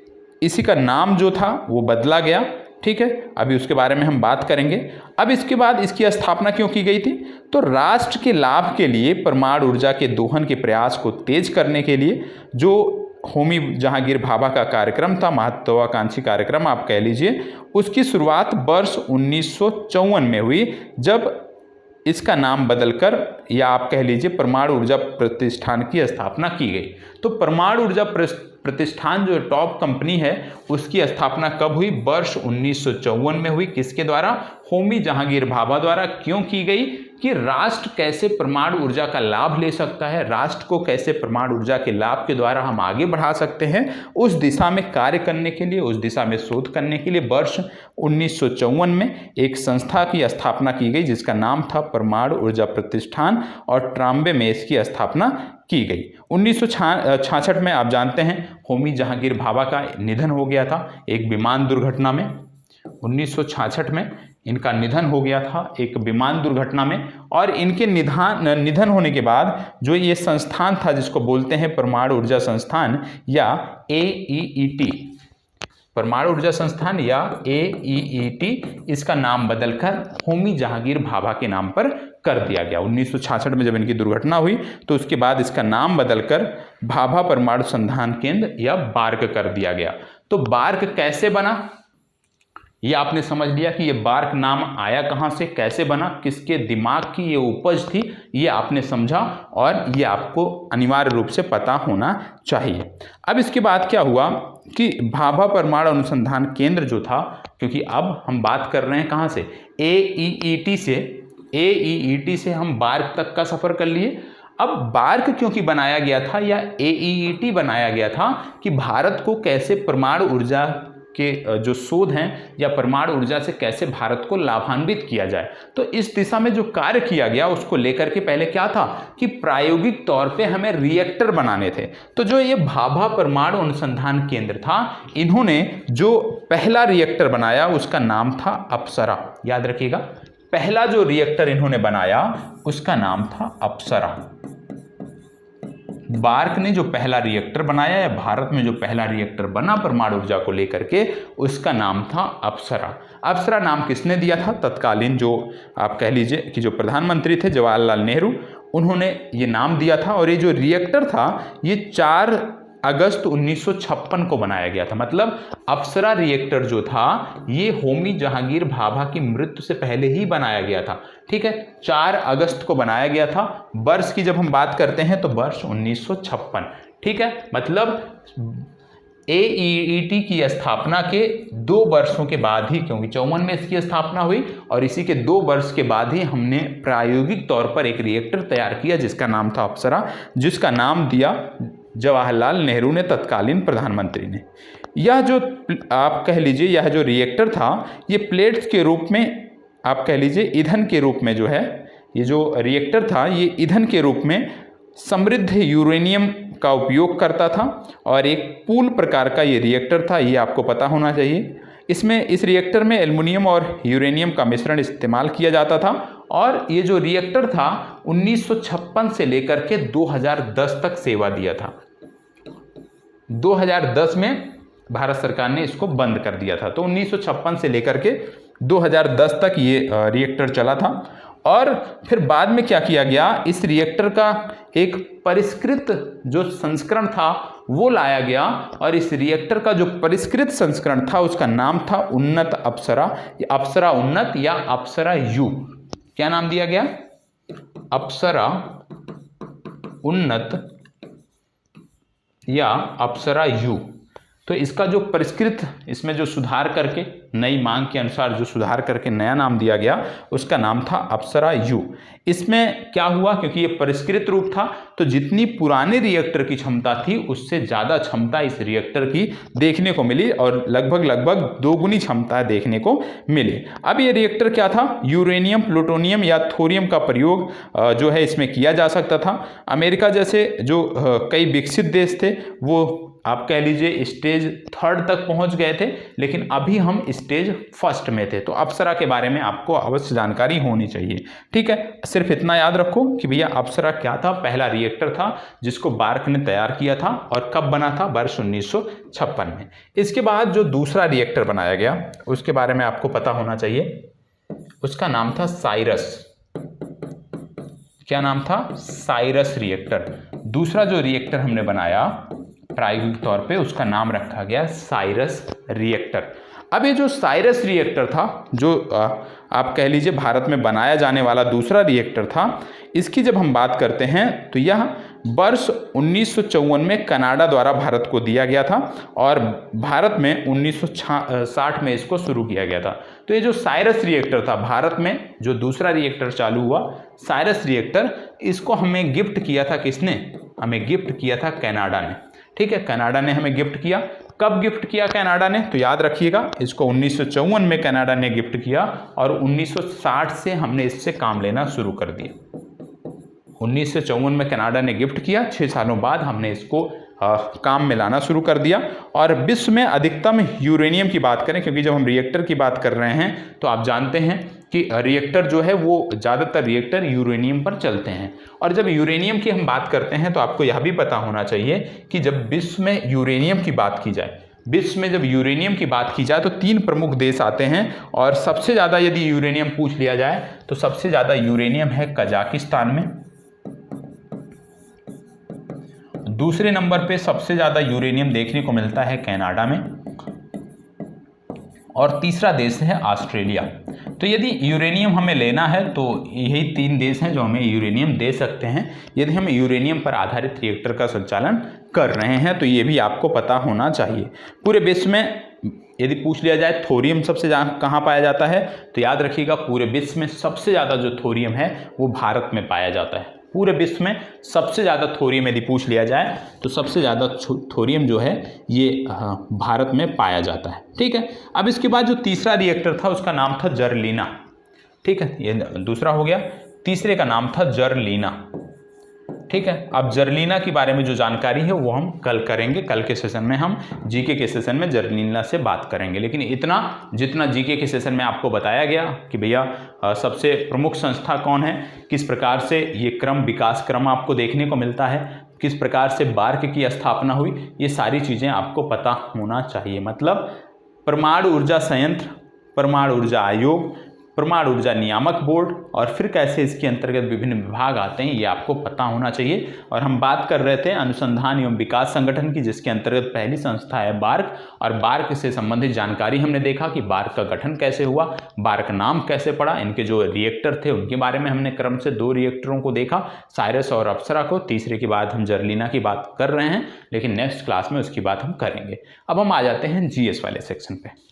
इसी का नाम जो था वो बदला गया, ठीक है। अभी उसके बारे में हम बात करेंगे। अब इसके बाद इसकी स्थापना क्यों की गई थी? तो राष्ट्र के लाभ के लिए परमाणु ऊर्जा के दोहन के प्रयास को तेज करने के लिए जो होमी जहांगीर भाभा का कार्यक्रम था, महत्वाकांक्षी कार्यक्रम आप कह लीजिए, उसकी शुरुआत वर्ष 1954 में हुई, जब इसका नाम बदलकर, या आप कह लीजिए परमाणु ऊर्जा प्रतिष्ठान की स्थापना की गई। तो परमाणु ऊर्जा प्रतिष्ठान जो टॉप कंपनी है उसकी स्थापना कब हुई? वर्ष 1954 में हुई। किसके द्वारा? होमी जहांगीर भाभा द्वारा। क्यों की गई? कि राष्ट्र कैसे परमाणु ऊर्जा का लाभ ले सकता है, राष्ट्र को कैसे परमाणु ऊर्जा के लाभ के द्वारा हम आगे बढ़ा सकते हैं, उस दिशा में कार्य करने के लिए, उस दिशा में शोध करने के लिए वर्ष 1954 में एक संस्था की स्थापना की गई जिसका नाम था परमाणु ऊर्जा प्रतिष्ठान, और ट्राम्बे में इसकी स्थापना की गई। 1966 में आप जानते हैं होमी जहांगीर भाभा का निधन हो गया था एक विमान दुर्घटना में। 1966 में इनका निधन हो गया था एक विमान दुर्घटना में, और इनके निधन होने के बाद जो ये संस्थान था जिसको बोलते हैं परमाणु ऊर्जा संस्थान या AEET, परमाणु ऊर्जा संस्थान या AEET, इसका नाम बदलकर होमी जहांगीर भाभा के नाम पर कर दिया गया। 1966 में जब इनकी दुर्घटना हुई तो उसके बाद इसका नाम बदलकर भाभा परमाणु संधान केंद्र या बार्क कर दिया गया। तो बार्क कैसे बना ये आपने समझ लिया कि ये बार्क नाम आया कहाँ से, कैसे बना, किसके दिमाग की ये उपज थी, ये आपने समझा और ये आपको अनिवार्य रूप से पता होना चाहिए। अब इसके बाद क्या हुआ कि भाभा परमाणु अनुसंधान केंद्र जो था, क्योंकि अब हम बात कर रहे हैं कहाँ से, AEET से हम बार्क तक का सफर कर लिए। अब बार्क क्योंकि बनाया गया था या AEET बनाया गया था कि भारत को कैसे परमाणु ऊर्जा के जो शोध हैं या परमाणु ऊर्जा से कैसे भारत को लाभान्वित किया जाए। तो इस दिशा में जो कार्य किया गया उसको लेकर के पहले क्या था कि प्रायोगिक तौर पे हमें रिएक्टर बनाने थे। तो जो ये भाभा परमाणु अनुसंधान केंद्र था, इन्होंने जो पहला रिएक्टर बनाया उसका नाम था अप्सरा। याद रखिएगा, पहला जो रिएक्टर इन्होंने बनाया उसका नाम था अप्सरा। बार्क ने जो पहला रिएक्टर बनाया या भारत में जो पहला रिएक्टर बना परमाणु ऊर्जा को लेकर के, उसका नाम था अप्सरा। अप्सरा नाम किसने दिया था? तत्कालीन जो आप कह लीजिए कि जो प्रधानमंत्री थे जवाहरलाल नेहरू, उन्होंने ये नाम दिया था। और ये जो रिएक्टर था ये 4 अगस्त 1956 को बनाया गया था। मतलब अप्सरा रिएक्टर जो था ये होमी जहांगीर भाभा की मृत्यु से पहले ही बनाया गया था। ठीक है, 4 अगस्त को बनाया गया था। वर्ष की जब हम बात करते हैं तो वर्ष 1956। ठीक है, मतलब AEET की स्थापना के 2 वर्षों के बाद ही, क्योंकि 54 में इसकी स्थापना हुई और इसी के 2 वर्ष के बाद ही हमने प्रायोगिक तौर पर एक रिएक्टर तैयार किया जिसका नाम था अप्सरा, जिसका नाम दिया जवाहरलाल नेहरू ने, तत्कालीन प्रधानमंत्री ने। यह जो आप कह लीजिए यह जो रिएक्टर था ये प्लेट्स के रूप में, आप कह लीजिए ईंधन के रूप में जो है, ये जो रिएक्टर था ये ईंधन के रूप में समृद्ध यूरेनियम का उपयोग करता था और एक पूल प्रकार का ये रिएक्टर था, ये आपको पता होना चाहिए। इसमें इस रिएक्टर में एल्युमिनियम और यूरेनियम का मिश्रण इस्तेमाल किया जाता था और ये जो रिएक्टर था 1956 से लेकर के 2010 तक सेवा दिया था। 2010 में भारत सरकार ने इसको बंद कर दिया था। तो 1956 से लेकर के 2010 तक ये रिएक्टर चला था। और फिर बाद में क्या किया गया, इस रिएक्टर का एक परिष्कृत जो संस्करण था वो लाया गया और इस रिएक्टर का जो परिष्कृत संस्करण था उसका नाम था उन्नत अप्सरा, अप्सरा उन्नत या अप्सरा यू। क्या नाम दिया गया? अप्सरा उन्नत या अप्सरा यू। तो इसका जो परिष्कृत, इसमें जो सुधार करके नई मांग के अनुसार जो सुधार करके नया नाम दिया गया उसका नाम था अप्सरा यू। इसमें क्या हुआ, क्योंकि ये परिष्कृत रूप था तो जितनी पुराने रिएक्टर की क्षमता थी उससे ज़्यादा क्षमता इस रिएक्टर की देखने को मिली और लगभग 2 गुनी क्षमता देखने को मिली। अब ये रिएक्टर क्या था, यूरेनियम, प्लूटोनियम या थोरियम का प्रयोग जो है इसमें किया जा सकता था। अमेरिका जैसे जो कई विकसित देश थे वो आप कह लीजिए स्टेज 3 तक पहुंच गए थे, लेकिन अभी हम स्टेज 1 में थे। तो अप्सरा के बारे में आपको अवश्य जानकारी होनी चाहिए। ठीक है, सिर्फ इतना याद रखो कि भैया अप्सरा क्या था, पहला रिएक्टर था जिसको बार्क ने तैयार किया था और कब बना था, वर्ष 1956 में। इसके बाद जो दूसरा रिएक्टर बनाया गया उसके बारे में आपको पता होना चाहिए, उसका नाम था साइरस। क्या नाम था? Cyrus reactor. दूसरा जो रिएक्टर हमने बनाया प्रायोगिक तौर पे उसका नाम रखा गया साइरस रिएक्टर। अब ये जो साइरस रिएक्टर था जो आप कह लीजिए भारत में बनाया जाने वाला दूसरा रिएक्टर था, इसकी जब हम बात करते हैं तो यह वर्ष 1954 में कनाडा द्वारा भारत को दिया गया था और भारत में 1960 में इसको शुरू किया गया था। तो ये जो साइरस रिएक्टर था, भारत में जो दूसरा रिएक्टर चालू हुआ साइरस रिएक्टर, इसको हमें गिफ्ट किया था किसने? हमें गिफ्ट किया था कनाडा ने। ठीक है, कनाडा ने हमें गिफ्ट किया। कब गिफ्ट किया कनाडा ने? तो याद रखिएगा, इसको 1954 में कनाडा ने गिफ्ट किया और 1960 से हमने इससे काम लेना शुरू कर दिया। 1954 में कनाडा ने गिफ्ट किया, 6 सालों बाद हमने इसको काम में लाना शुरू कर दिया। और विश्व में अधिकतम यूरेनियम की बात करें, क्योंकि जब हम रिएक्टर की बात कर रहे हैं तो आप जानते हैं कि रिएक्टर जो है वो ज़्यादातर रिएक्टर यूरेनियम पर चलते हैं। और जब यूरेनियम की हम बात करते हैं तो आपको यह भी पता होना चाहिए कि जब विश्व में यूरेनियम की बात की जाए, विश्व में जब यूरेनियम की बात की जाए तो 3 प्रमुख देश आते हैं और सबसे ज़्यादा यदि यूरेनियम पूछ लिया जाए तो सबसे ज़्यादा यूरेनियम है कजाकिस्तान में। दूसरे नंबर पे सबसे ज़्यादा यूरेनियम देखने को मिलता है कनाडा में और तीसरा देश है ऑस्ट्रेलिया। तो यदि यूरेनियम हमें लेना है तो यही 3 देश हैं जो हमें यूरेनियम दे सकते हैं यदि हम यूरेनियम पर आधारित रिएक्टर का संचालन कर रहे हैं। तो ये भी आपको पता होना चाहिए। पूरे विश्व में यदि पूछ लिया जाए थोरियम सबसे कहाँ पाया जाता है, तो याद रखिएगा पूरे विश्व में सबसे ज़्यादा जो थोरियम है वो भारत में पाया जाता है। पूरे विश्व में सबसे ज़्यादा थोरियम यदि पूछ लिया जाए तो सबसे ज़्यादा थोरियम जो है ये भारत में पाया जाता है। ठीक है, अब इसके बाद जो तीसरा रिएक्टर था उसका नाम था जर्लिना। ठीक है, ये दूसरा हो गया। तीसरे का नाम था जर्लिना। ठीक है, अब जर्लिना के बारे में जो जानकारी है वो हम कल करेंगे। कल के सेशन में हम जीके के सेशन में जर्लिना से बात करेंगे। लेकिन इतना जितना जीके के सेशन में आपको बताया गया कि भैया सबसे प्रमुख संस्था कौन है, किस प्रकार से ये क्रम विकास क्रम आपको देखने को मिलता है, किस प्रकार से बार्क की स्थापना हुई, ये सारी चीज़ें आपको पता होना चाहिए। मतलब परमाणु ऊर्जा संयंत्र, परमाणु ऊर्जा आयोग, परमाणु ऊर्जा नियामक बोर्ड और फिर कैसे इसके अंतर्गत विभिन्न विभाग आते हैं, ये आपको पता होना चाहिए। और हम बात कर रहे थे अनुसंधान एवं विकास संगठन की, जिसके अंतर्गत पहली संस्था है बार्क। और बार्क से संबंधित जानकारी हमने देखा कि बार्क का गठन कैसे हुआ, बार्क नाम कैसे पड़ा, इनके जो रिएक्टर थे उनके बारे में हमने क्रम से 2 रिएक्टरों को देखा, साइरस और अप्सरा को। तीसरे के बाद हम जर्लिना की बात कर रहे हैं, लेकिन नेक्स्ट क्लास में उसकी बात हम करेंगे। अब हम आ जाते हैं जीएस वाले सेक्शन पे।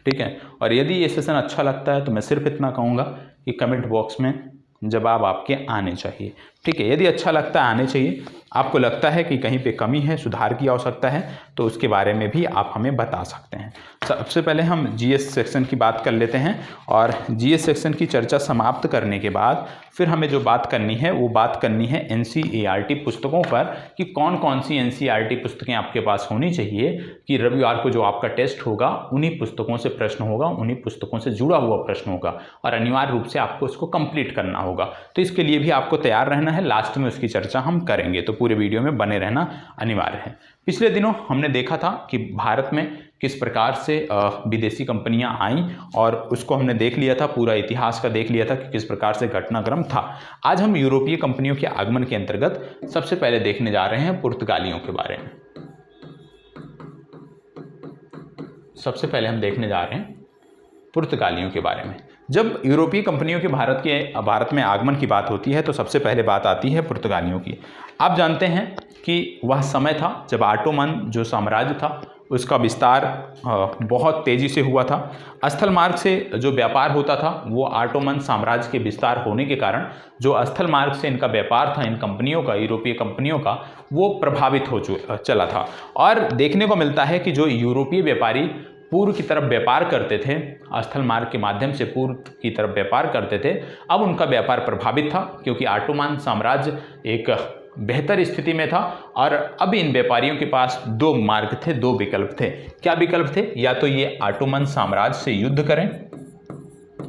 ठीक है, और यदि ये सेशन अच्छा लगता है तो मैं सिर्फ इतना कहूँगा कि कमेंट बॉक्स में जवाब आपके आने चाहिए। ठीक है, यदि अच्छा लगता है आने चाहिए, आपको लगता है कि कहीं पे कमी है, सुधार की आवश्यकता है, तो उसके बारे में भी आप हमें बता सकते हैं। सबसे पहले हम जीएस सेक्शन की बात कर लेते हैं और जीएस सेक्शन की चर्चा समाप्त करने के बाद फिर हमें जो बात करनी है वो बात करनी है एनसीईआरटी पुस्तकों पर कि कौन कौन सी एनसीईआरटी पुस्तकें आपके पास होनी चाहिए कि रविवार को जो आपका टेस्ट होगा उन्हीं पुस्तकों से प्रश्न होगा, उन्हीं पुस्तकों से जुड़ा हुआ प्रश्न होगा और अनिवार्य रूप से आपको उसको कंप्लीट करना होगा। तो इसके लिए भी आपको तैयार रहना है, लास्ट में उसकी चर्चा हम करेंगे, तो पूरे वीडियो में बने रहना अनिवार्य है। पिछले दिनों हमने देखा था कि भारत में किस प्रकार से विदेशी कंपनियां आईं और उसको हमने देख लिया था, पूरा इतिहास का देख लिया था कि किस प्रकार से घटनाक्रम था। आज हम यूरोपीय कंपनियों के आगमन के अंतर्गत सबसे पहले देखने जा रहे हैं पुर्तगालियों के बारे में। सबसे पहले हम देखने जा रहे हैं पुर्तगालियों के बारे में। जब यूरोपीय कंपनियों के भारत में आगमन की बात होती है तो सबसे पहले बात आती है पुर्तगालियों की। आप जानते हैं कि वह समय था जब ऑटोमन जो साम्राज्य था उसका विस्तार बहुत तेज़ी से हुआ था। स्थल मार्ग से जो व्यापार होता था वो ऑटोमन साम्राज्य के विस्तार होने के कारण जो स्थल मार्ग से इनका व्यापार था, इन कंपनियों का, यूरोपीय कंपनियों का, वो प्रभावित हो चला था। और देखने को मिलता है कि जो यूरोपीय व्यापारी पूर्व की तरफ व्यापार करते थे, स्थल मार्ग के माध्यम से पूर्व की तरफ व्यापार करते थे, अब उनका व्यापार प्रभावित था क्योंकि ऑटोमन साम्राज्य एक बेहतर स्थिति में था। और अब इन व्यापारियों के पास 2 मार्ग थे, 2 विकल्प थे। क्या विकल्प थे? या तो ये ऑटोमन साम्राज्य से युद्ध करें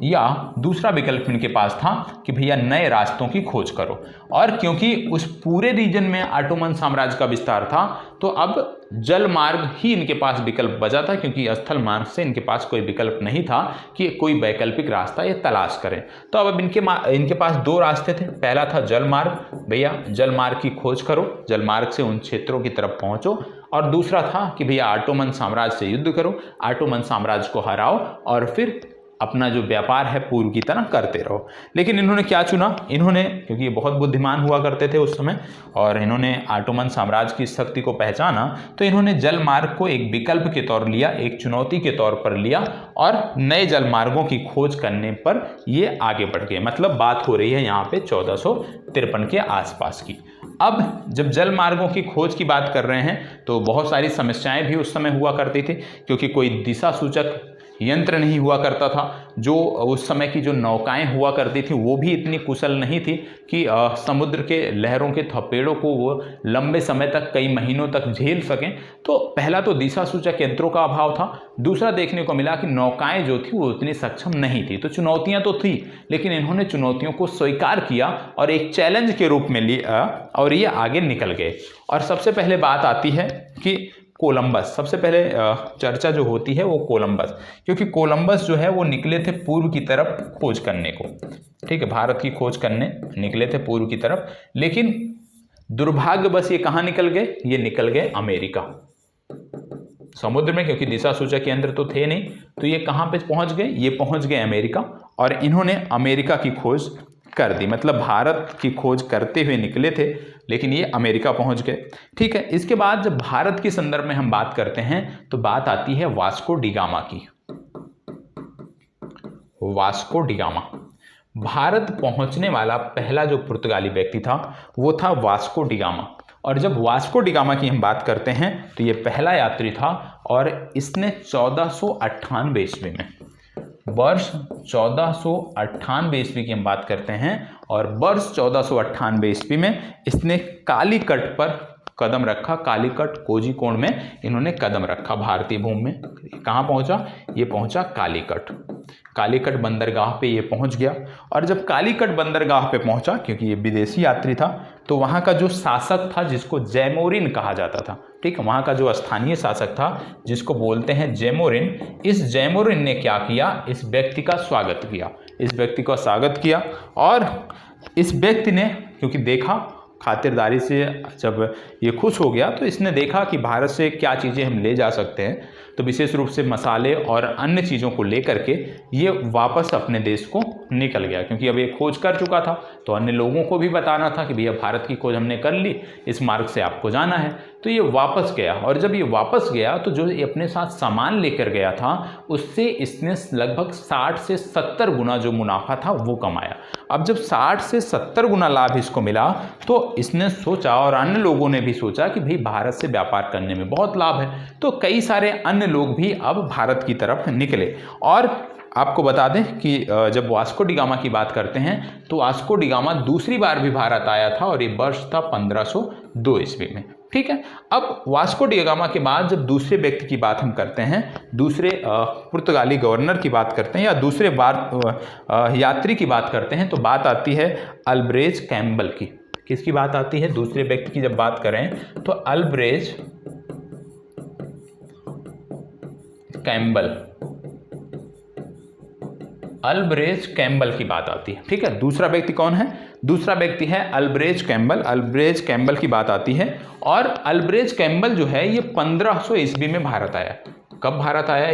या दूसरा विकल्प इनके पास था कि भैया नए रास्तों की खोज करो। और क्योंकि उस पूरे रीजन में ऑटोमन साम्राज्य का विस्तार था तो अब जल मार्ग ही इनके पास विकल्प बचा था, क्योंकि स्थल मार्ग से इनके पास कोई विकल्प नहीं था कि कोई वैकल्पिक रास्ता ये तलाश करें। तो अब इनके पास 2 रास्ते थे। पहला था जल मार्ग, भैया जल मार्ग की खोज करो, जल मार्ग से उन क्षेत्रों की तरफ पहुंचो। और दूसरा था कि भैया ऑटोमन साम्राज्य से युद्ध करो, ऑटोमन साम्राज्य को हराओ और फिर अपना जो व्यापार है पूर्व की तरह करते रहो। लेकिन इन्होंने क्या चुना? इन्होंने, क्योंकि ये बहुत बुद्धिमान हुआ करते थे उस समय और इन्होंने ऑटोमन साम्राज्य की शक्ति को पहचाना, तो इन्होंने जल मार्ग को एक विकल्प के तौर लिया, एक चुनौती के तौर पर लिया और नए जल मार्गों की खोज करने पर ये आगे बढ़ गए। मतलब बात हो रही है यहाँ पे 1453 के आसपास की। अब जब जल मार्गों की खोज की बात कर रहे हैं तो बहुत सारी समस्याएं भी उस समय हुआ करती थी, क्योंकि कोई दिशा सूचक यंत्र नहीं हुआ करता था। जो उस समय की जो नौकाएं हुआ करती थी वो भी इतनी कुशल नहीं थी कि समुद्र के लहरों के थपेड़ों को वो लंबे समय तक, कई महीनों तक झेल सकें। तो पहला तो दिशा सूचक यंत्रों का अभाव था। दूसरा देखने को मिला कि नौकाएं जो थी वो उतनी सक्षम नहीं थी। तो चुनौतियां तो थी, लेकिन इन्होंने चुनौतियों को स्वीकार किया और एक चैलेंज के रूप में लिया और ये आगे निकल गए। और सबसे पहले बात आती है कि कोलंबस, सबसे पहले चर्चा जो होती है वो कोलंबस, क्योंकि कोलंबस जो है वो निकले थे पूर्व की तरफ खोज करने को। ठीक है, भारत की खोज करने निकले थे पूर्व की तरफ, लेकिन दुर्भाग्यवश ये कहाँ निकल गए? ये निकल गए अमेरिका। समुद्र में, क्योंकि दिशा सूचक यंत्र तो थे नहीं, तो ये कहाँ पे पहुंच गए? ये पहुंच गए अमेरिका और इन्होंने अमेरिका की खोज कर दी। मतलब भारत की खोज करते हुए निकले थे लेकिन ये अमेरिका पहुंच गए। ठीक है, इसके बाद जब भारत के संदर्भ में हम बात करते हैं तो बात आती है वास्को डी गामा की। वास्को डी गामा, भारत पहुंचने वाला पहला जो पुर्तगाली व्यक्ति था वो था वास्को डी गामा। और जब वास्को डी गामा की हम बात करते हैं तो ये पहला यात्री था और इसने 1498 ईस्वी में, वर्ष 1498 ईस्वी की हम बात करते हैं, और वर्ष 1498 ईस्वी में इसने कालीकट पर कदम रखा। कालीकट कोझिकोड में इन्होंने कदम रखा भारतीय भूमि में। कहाँ पहुंचा? ये पहुंचा कालीकट। कालीकट बंदरगाह पे ये पहुंच गया। और जब कालीकट बंदरगाह पे पहुंचा, क्योंकि ये विदेशी यात्री था, तो वहाँ का जो शासक था जिसको जैमोरिन कहा जाता था, ठीक है, वहाँ का जो स्थानीय शासक था जिसको बोलते हैं जैमोरिन, इस जैमोरिन ने क्या किया? इस व्यक्ति का स्वागत किया। इस व्यक्ति का स्वागत किया और इस व्यक्ति ने क्योंकि देखा, खातिरदारी से जब ये खुश हो गया तो इसने देखा कि भारत से क्या चीज़ें हम ले जा सकते हैं, तो विशेष रूप से मसाले और अन्य चीज़ों को लेकर के ये वापस अपने देश को निकल गया। क्योंकि अब ये खोज कर चुका था तो अन्य लोगों को भी बताना था कि भैया भारत की खोज हमने कर ली, इस मार्ग से आपको जाना है। तो ये वापस गया और जब ये वापस गया तो जो ये अपने साथ सामान लेकर गया था उससे इसने लगभग 60 से 70 गुना जो मुनाफा था वो कमाया। अब जब 60 से 70 गुना लाभ इसको मिला तो इसने सोचा और अन्य लोगों ने भी सोचा कि भाई भारत से व्यापार करने में बहुत लाभ है, तो कई सारे अन्य लोग भी अब भारत की तरफ निकले। और आपको बता दें कि जब वास्को डी गामा की बात करते हैं तो वास्को डी गामा दूसरी बार भी भारत आया था और ये वर्ष था 1502 ईस्वी में, ठीक है। अब वास्को डी गामा के बाद जब दूसरे व्यक्ति की बात हम करते हैं, दूसरे पुर्तगाली गवर्नर की बात करते हैं या दूसरे बार यात्री की बात करते हैं, तो बात आती है अल्ब्रेज कैम्बल की। किसकी बात आती है? दूसरे व्यक्ति की जब बात करें तो अल्ब्रेज कैम्बल, अल्ब्रेज कैम्बल की बात आती है, ठीक है। दूसरा व्यक्ति कौन है? दूसरा व्यक्ति है अल्ब्रेज कैम्बल। अल्ब्रेज कैम्बल की बात आती है और अल्ब्रेज कैम्बल जो है ये 1500 ईस्वी में भारत आया। कब भारत आया?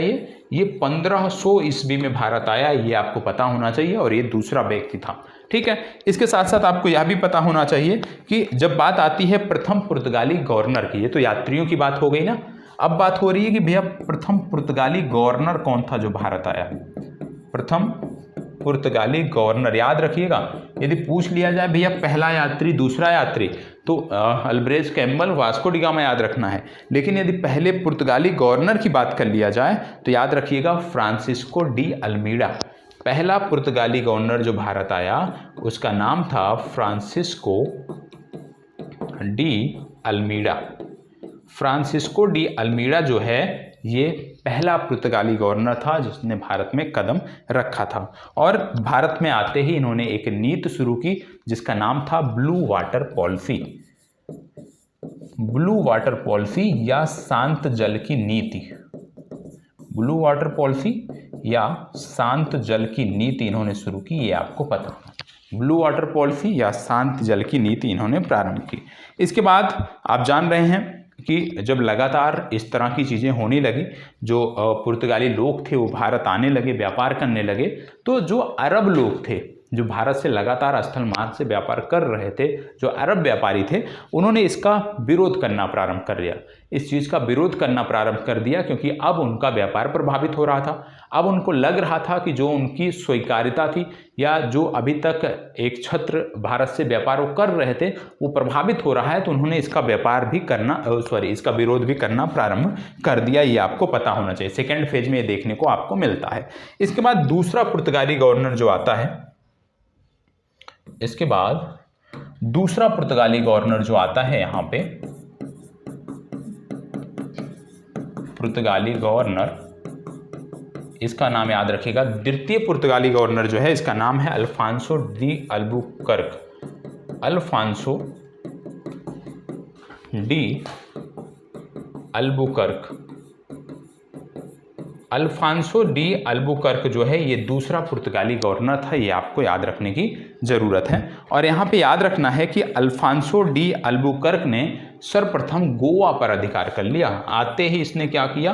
ये 1500 ईस्वी में भारत आया, ये आपको पता होना चाहिए। और ये दूसरा व्यक्ति था, ठीक है। इसके साथ साथ आपको यह भी पता होना चाहिए कि जब बात आती है प्रथम पुर्तगाली गवर्नर की, ये तो यात्रियों की बात हो गई ना, अब बात हो रही है कि भैया प्रथम पुर्तगाली गवर्नर कौन था जो भारत आया? प्रथम पुर्तगाली गवर्नर, याद रखिएगा, यदि पूछ लिया जाए भैया पहला यात्री दूसरा यात्री तो अल्ब्रेज कैम्बल वास्को डी गामा याद रखना है, लेकिन यदि पहले पुर्तगाली गवर्नर की बात कर लिया जाए तो याद रखिएगा फ्रांसिस्को डी अल्मीडा। पहला पुर्तगाली गवर्नर जो भारत आया उसका नाम था Francisco de Almeida. Francisco de Almeida जो है ये पहला पुर्तगाली गवर्नर था जिसने भारत में कदम रखा था। और भारत में आते ही इन्होंने एक नीति शुरू की जिसका नाम था blue water policy. Blue water policy या शांत जल की नीति, ब्लू वाटर पॉलिसी या शांत जल की नीति इन्होंने शुरू की, ये आपको पता होगा। ब्लू वाटर पॉलिसी या शांत जल की नीति इन्होंने प्रारंभ की। इसके बाद आप जान रहे हैं कि जब लगातार इस तरह की चीज़ें होने लगी, जो पुर्तगाली लोग थे वो भारत आने लगे, व्यापार करने लगे, तो जो अरब लोग थे जो भारत से लगातार स्थल मार्ग से व्यापार कर रहे थे, जो अरब व्यापारी थे, उन्होंने इसका विरोध करना प्रारंभ कर दिया। इस चीज़ का विरोध करना प्रारंभ कर दिया क्योंकि अब उनका व्यापार प्रभावित हो रहा था। अब उनको लग रहा था कि जो उनकी स्वीकार्यता थी या जो अभी तक एक छत्र भारत से व्यापार वो कर रहे थे वो प्रभावित हो रहा है, तो उन्होंने इसका व्यापार भी करना इसका विरोध भी करना प्रारंभ कर दिया। ये आपको पता होना चाहिए। सेकेंड फेज में ये देखने को आपको मिलता है। इसके बाद दूसरा पुर्तगाली गवर्नर जो आता है, इसके बाद दूसरा पुर्तगाली गवर्नर जो आता है यहाँ पे, पुर्तगाली गवर्नर, इसका नाम याद रखिएगा। द्वितीय पुर्तगाली गवर्नर जो है इसका नाम है Alfonso de Albuquerque. Alfonso de Albuquerque. Alfonso de Albuquerque जो है ये दूसरा पुर्तगाली गवर्नर था, ये आपको याद रखने की ज़रूरत है। और यहाँ पे याद रखना है कि अल्फांसो डी अल्बुकर्क ने सर्वप्रथम गोवा पर अधिकार कर लिया। आते ही इसने क्या किया?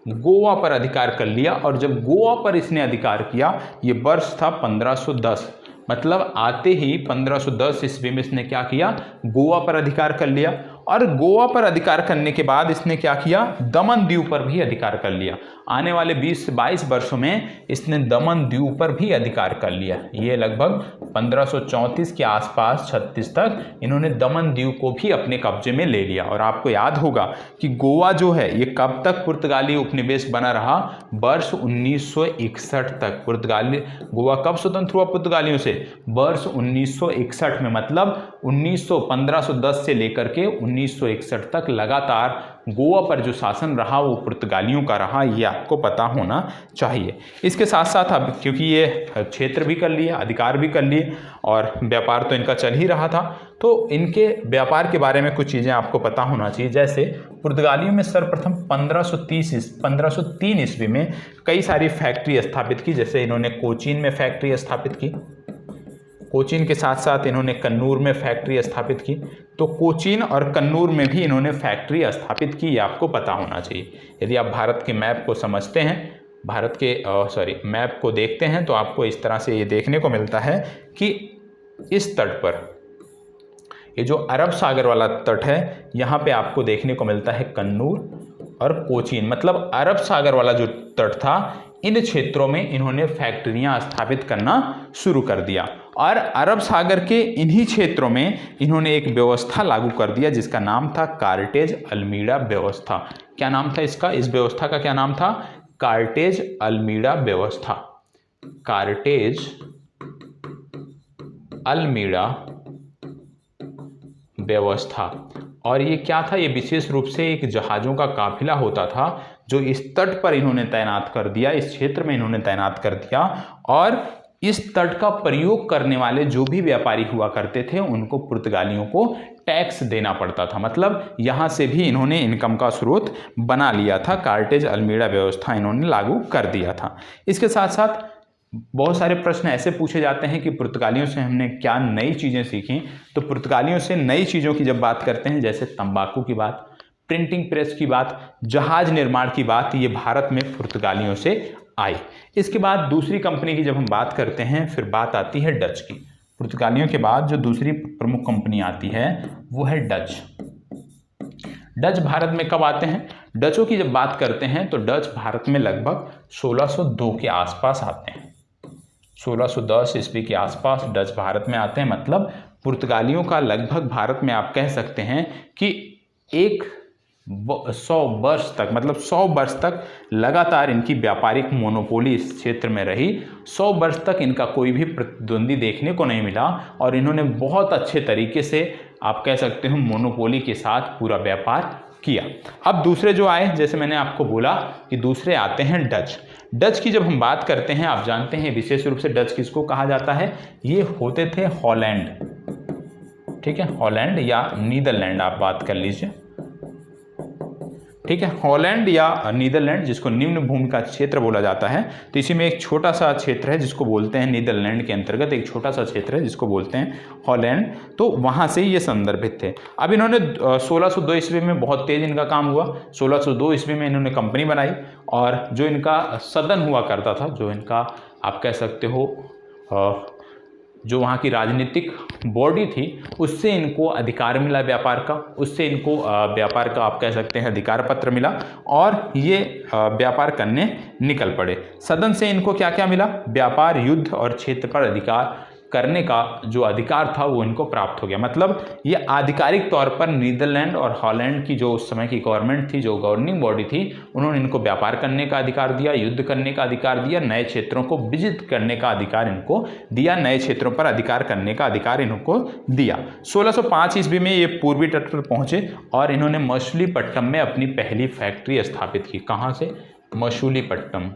गोवा पर अधिकार कर लिया। और जब गोवा पर इसने अधिकार किया, ये वर्ष था 1510, मतलब आते ही 1510 ईस्वी में इसने क्या किया? गोवा पर अधिकार कर लिया। और गोवा पर अधिकार करने के बाद इसने क्या किया, दमन दीव पर भी अधिकार कर लिया। आने वाले 20 से 22 वर्षों में इसने दमन दीव पर भी अधिकार कर लिया। ये लगभग 1534 के आसपास 36 तक इन्होंने दमन दीव को भी अपने कब्जे में ले लिया। और आपको याद होगा कि गोवा जो है ये कब तक पुर्तगाली उपनिवेश बना रहा, वर्ष 1961 तक। पुर्तगाली गोवा कब स्वतंत्र हुआ पुर्तगालियों से, वर्ष 1961 में, मतलब 1510 से लेकर के 1961 तक लगातार गोवा पर जो शासन रहा वो पुर्तगालियों का रहा, ये आपको पता होना चाहिए। इसके साथ साथ अब क्योंकि ये क्षेत्र भी कर लिए, अधिकार भी कर लिए और व्यापार तो इनका चल ही रहा था, तो इनके व्यापार के बारे में कुछ चीज़ें आपको पता होना चाहिए। जैसे पुर्तगालियों में सर्वप्रथम 1503 ईस्वी में कई सारी फैक्ट्री स्थापित की। जैसे इन्होंने कोचीन में फैक्ट्री स्थापित की, कोचीन के साथ साथ इन्होंने कन्नूर में फैक्ट्री स्थापित की। तो कोचीन और कन्नूर में भी इन्होंने फैक्ट्री स्थापित की, ये आपको पता होना चाहिए। यदि आप भारत के मैप को समझते हैं, भारत के मैप को देखते हैं, तो आपको इस तरह से ये देखने को मिलता है कि इस तट पर, ये जो अरब सागर वाला तट है, यहाँ पे आपको देखने को मिलता है कन्नूर और कोचीन, मतलब अरब सागर वाला जो तट था, इन क्षेत्रों में इन्होंने फैक्ट्रियां स्थापित करना शुरू कर दिया। और अरब सागर के इन्हीं क्षेत्रों में इन्होंने एक व्यवस्था लागू कर दिया जिसका नाम था कार्टेज अल्मीड़ा व्यवस्था। क्या नाम था इसका, इस व्यवस्था का क्या नाम था, कार्टेज अल्मीड़ा व्यवस्था। कार्टेज अल्मीड़ा व्यवस्था। और ये क्या था, ये विशेष रूप से एक जहाज़ों का काफिला होता था जो इस तट पर इन्होंने तैनात कर दिया, इस क्षेत्र में इन्होंने तैनात कर दिया। और इस तट का प्रयोग करने वाले जो भी व्यापारी हुआ करते थे उनको पुर्तगालियों को टैक्स देना पड़ता था, मतलब यहाँ से भी इन्होंने इनकम का स्रोत बना लिया था। कार्टेज अल्मीड़ा व्यवस्था इन्होंने लागू कर दिया था। इसके साथ साथ बहुत सारे प्रश्न ऐसे पूछे जाते हैं कि पुर्तगालियों से हमने क्या नई चीज़ें सीखी। तो पुर्तगालियों से नई चीज़ों की जब बात करते हैं, जैसे तंबाकू की बात, प्रिंटिंग प्रेस की बात, जहाज निर्माण की बात, ये भारत में पुर्तगालियों से आई। इसके बाद दूसरी कंपनी की जब हम बात करते हैं, फिर बात आती है डच की। पुर्तगालियों के बाद जो दूसरी प्रमुख कंपनी आती है वो है डच। डच भारत में कब आते हैं, डचों की जब बात करते हैं तो डच भारत में लगभग 1602 के आसपास आते हैं। 1610 ईस्वी के आसपास डच भारत में आते हैं। मतलब पुर्तगालियों का लगभग भारत में आप कह सकते हैं कि 100 वर्ष तक, मतलब 100 वर्ष तक लगातार इनकी व्यापारिक मोनोपोली इस क्षेत्र में रही। 100 वर्ष तक इनका कोई भी प्रतिद्वंदी देखने को नहीं मिला और इन्होंने बहुत अच्छे तरीके से, आप कह सकते हो, मोनोपोली के साथ पूरा व्यापार किया। अब दूसरे जो आए, जैसे मैंने आपको बोला कि दूसरे आते हैं डच। डच की जब हम बात करते हैं, आप जानते हैं विशेष रूप से डच किसको कहा जाता है, ये होते थे हॉलैंड, ठीक है, हॉलैंड या नीदरलैंड आप बात कर लीजिए, ठीक है, हॉलैंड या नीदरलैंड, जिसको निम्न भूमि का क्षेत्र बोला जाता है। तो इसी में एक छोटा सा क्षेत्र है जिसको बोलते हैं, नीदरलैंड के अंतर्गत एक छोटा सा क्षेत्र है जिसको बोलते हैं हॉलैंड। तो वहाँ से ये संदर्भित थे। अब इन्होंने 1602 ईस्वी में बहुत तेज इनका काम हुआ। 1602 ईस्वी में इन्होंने कंपनी बनाई और जो इनका सदन हुआ करता था, जो इनका आप कह सकते हो जो वहाँ की राजनीतिक बॉडी थी, उससे इनको अधिकार मिला व्यापार का, उससे इनको व्यापार का आप कह सकते हैं अधिकार पत्र मिला और ये व्यापार करने निकल पड़े। सदन से इनको क्या क्या मिला, व्यापार, युद्ध और क्षेत्र पर अधिकार करने का जो अधिकार था वो इनको प्राप्त हो गया। मतलब ये आधिकारिक तौर पर नीदरलैंड और हॉलैंड की जो उस समय की गवर्नमेंट थी, जो गवर्निंग बॉडी थी, उन्होंने इनको व्यापार करने का अधिकार दिया, युद्ध करने का अधिकार दिया, नए क्षेत्रों को विजिट करने का अधिकार इनको दिया, नए क्षेत्रों पर अधिकार करने का अधिकार इनको दिया। 1605 ईस्वी में ये पूर्वी तट पर पहुंचे और इन्होंने मछलीपट्टनम में अपनी पहली फैक्ट्री स्थापित की। कहाँ से, मछलीपट्टनम,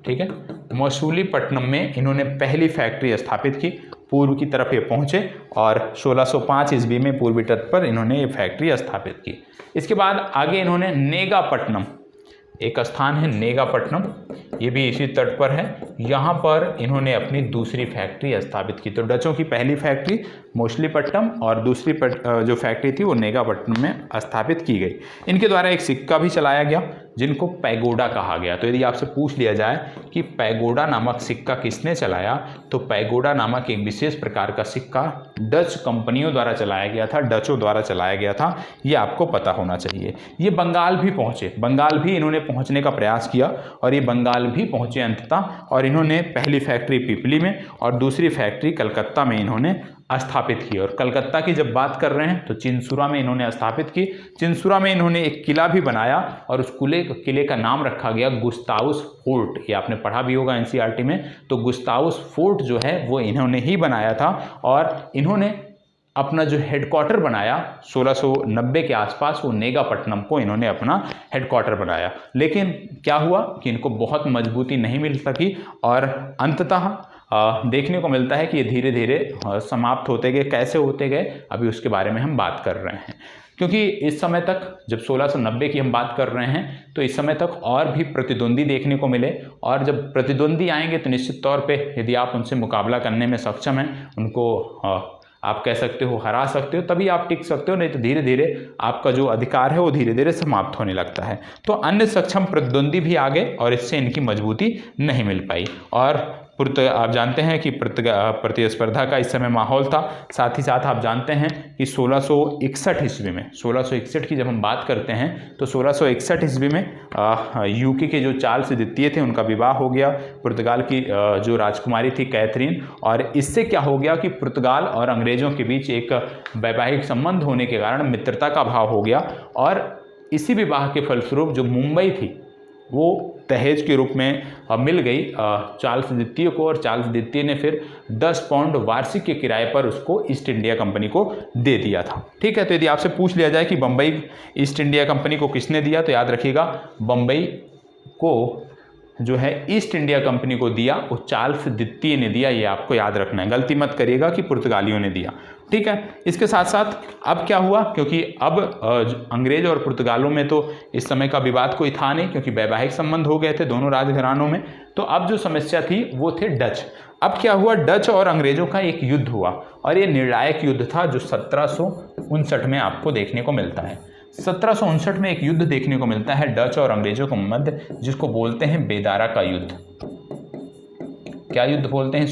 ठीक है, मछलीपट्टनम में इन्होंने पहली फैक्ट्री स्थापित की। पूर्व की तरफ ये पहुंचे और 1605 ईस्वी में पूर्वी तट पर इन्होंने ये फैक्ट्री स्थापित की। इसके बाद आगे इन्होंने नेगापट्टनम, एक स्थान है नेगापट्टनम, ये भी इसी तट पर है, यहाँ पर इन्होंने अपनी दूसरी फैक्ट्री स्थापित की। तो डचों की पहली फैक्ट्री मछलीपट्टनम और दूसरी जो फैक्ट्री थी वो नेगापट्टनम में स्थापित की गई। इनके द्वारा एक सिक्का भी चलाया गया जिनको पैगोडा कहा गया। तो यदि आपसे पूछ लिया जाए कि पैगोडा नामक सिक्का किसने चलाया, तो पैगोडा नामक एक विशेष प्रकार का सिक्का डच कंपनियों द्वारा चलाया गया था, डचों द्वारा चलाया गया था, ये आपको पता होना चाहिए। ये बंगाल भी पहुँचे, बंगाल भी इन्होंने पहुँचने का प्रयास किया और ये बंगाल भी पहुँचे अंततः, और इन्होंने पहली फैक्ट्री पिपली में और दूसरी फैक्ट्री कलकत्ता में इन्होंने स्थापित की। और कलकत्ता की जब बात कर रहे हैं तो चिंसुरा में इन्होंने स्थापित की। चिंसुरा में इन्होंने एक किला भी बनाया और उस किले का नाम रखा गया गुस्ताउस फोर्ट। ये आपने पढ़ा भी होगा एनसीईआरटी में। तो गुस्ताउस फोर्ट जो है वो इन्होंने ही बनाया था और इन्होंने अपना जो हेडक्वार्टर बनाया 1690 के आसपास, वो नेगापट्टनम को इन्होंने अपना हेडक्वार्टर बनाया। लेकिन क्या हुआ कि इनको बहुत मजबूती नहीं मिल सकी और अंततः देखने को मिलता है कि ये धीरे धीरे समाप्त होते गए। कैसे होते गए अभी उसके बारे में हम बात कर रहे हैं, क्योंकि इस समय तक जब 1690 की हम बात कर रहे हैं तो इस समय तक और भी प्रतिद्वंदी देखने को मिले, और जब प्रतिद्वंदी आएंगे तो निश्चित तौर पे यदि आप उनसे मुकाबला करने में सक्षम हैं, उनको आप कह सकते हो हरा सकते हो, तभी आप टिक सकते हो, नहीं तो धीरे धीरे आपका जो अधिकार है वो धीरे धीरे समाप्त होने लगता है। तो अन्य सक्षम प्रतिद्वंदी भी आ गए और इससे इनकी मजबूती नहीं मिल पाई। और आप जानते हैं कि प्रतिस्पर्धा का इस समय माहौल था। साथ ही साथ आप जानते हैं कि 1661 ईस्वी में, 1661 की जब हम बात करते हैं तो 1661 ईस्वी में यूके के जो चार्ल्स द्वितीय थे उनका विवाह हो गया पुर्तगाल की जो राजकुमारी थी कैथरीन। और इससे क्या हो गया कि पुर्तगाल और अंग्रेज़ों के बीच एक वैवाहिक संबंध होने के कारण मित्रता का भाव हो गया, और इसी विवाह के फलस्वरूप जो मुंबई थी वो दहेज के रूप में मिल गई चार्ल्स द्वितीय को, और चार्ल्स द्वितीय ने फिर 10 पाउंड वार्षिक के किराए पर उसको ईस्ट इंडिया कंपनी को दे दिया था। ठीक है, तो यदि आपसे पूछ लिया जाए कि बम्बई ईस्ट इंडिया कंपनी को किसने दिया, तो याद रखिएगा बम्बई को जो है ईस्ट इंडिया कंपनी को दिया वो चार्ल्स द्वितीय ने दिया। ये आपको याद रखना है, गलती मत करिएगा कि पुर्तगालियों ने दिया। ठीक है, इसके साथ साथ अब क्या हुआ, क्योंकि अब अंग्रेज और पुर्तगालों में तो इस समय का विवाद कोई था नहीं, क्योंकि वैवाहिक संबंध हो गए थे दोनों राजघरानों में। तो अब जो समस्या थी वो थे डच। अब क्या हुआ, डच और अंग्रेजों का एक युद्ध हुआ, और ये निर्णायक युद्ध था जो 1759 में आपको देखने को मिलता है। 1759 में एक युद्ध देखने को मिलता है डच और अंग्रेजों के मध्य, जिसको बोलते हैं बेदारा का युद्ध। क्या युद्ध बोलते हैं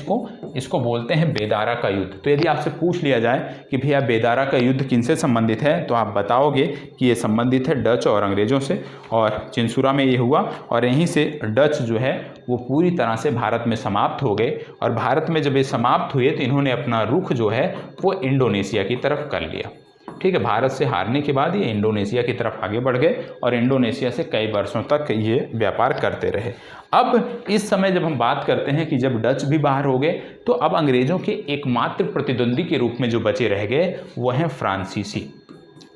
इसको बोलते हैं बेदारा का युद्ध। तो यदि आपसे पूछ लिया जाए कि भैया बेदारा का युद्ध किनसे संबंधित है, तो आप बताओगे कि ये संबंधित है डच और अंग्रेजों से, और चिंसुरा में ये हुआ, और यहीं से डच जो है वो पूरी तरह से भारत में समाप्त हो गए। और भारत में जब ये समाप्त हुए तो इन्होंने अपना रुख जो है वो इंडोनेशिया की तरफ कर लिया। ठीक है, भारत से हारने के बाद ये इंडोनेशिया की तरफ आगे बढ़ गए और इंडोनेशिया से कई वर्षों तक ये व्यापार करते रहे। अब इस समय जब हम बात करते हैं कि जब डच भी बाहर हो गए, तो अब अंग्रेज़ों के एकमात्र प्रतिद्वंदी के रूप में जो बचे रह गए वो हैं फ्रांसीसी।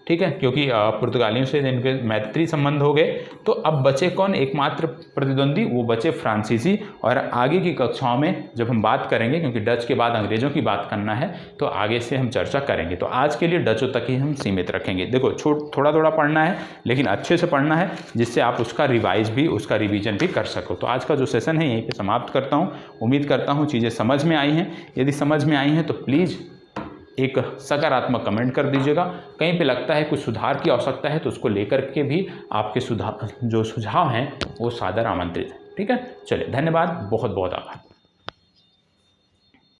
ठीक है, क्योंकि पुर्तगालियों से इनके मैत्री संबंध हो गए, तो अब बचे कौन एकमात्र प्रतिद्वंदी, वो बचे फ्रांसीसी। और आगे की कक्षाओं में जब हम बात करेंगे, क्योंकि डच के बाद अंग्रेज़ों की बात करना है, तो आगे से हम चर्चा करेंगे। तो आज के लिए डचों तक ही हम सीमित रखेंगे। देखो थोड़ा थोड़ा पढ़ना है, लेकिन अच्छे से पढ़ना है, जिससे आप उसका रिवीजन भी कर सको। तो आज का जो सेशन है यहीं पर समाप्त करता हूँ। उम्मीद करता हूँ चीज़ें समझ में आई हैं। यदि समझ में आई हैं तो प्लीज़ एक सकारात्मक कमेंट कर दीजिएगा। कहीं पे लगता है कुछ सुधार की आवश्यकता है तो उसको लेकर के भी आपके सुझाव हैं वो सादर आमंत्रित है। ठीक है, चलिए, धन्यवाद, बहुत बहुत आभार।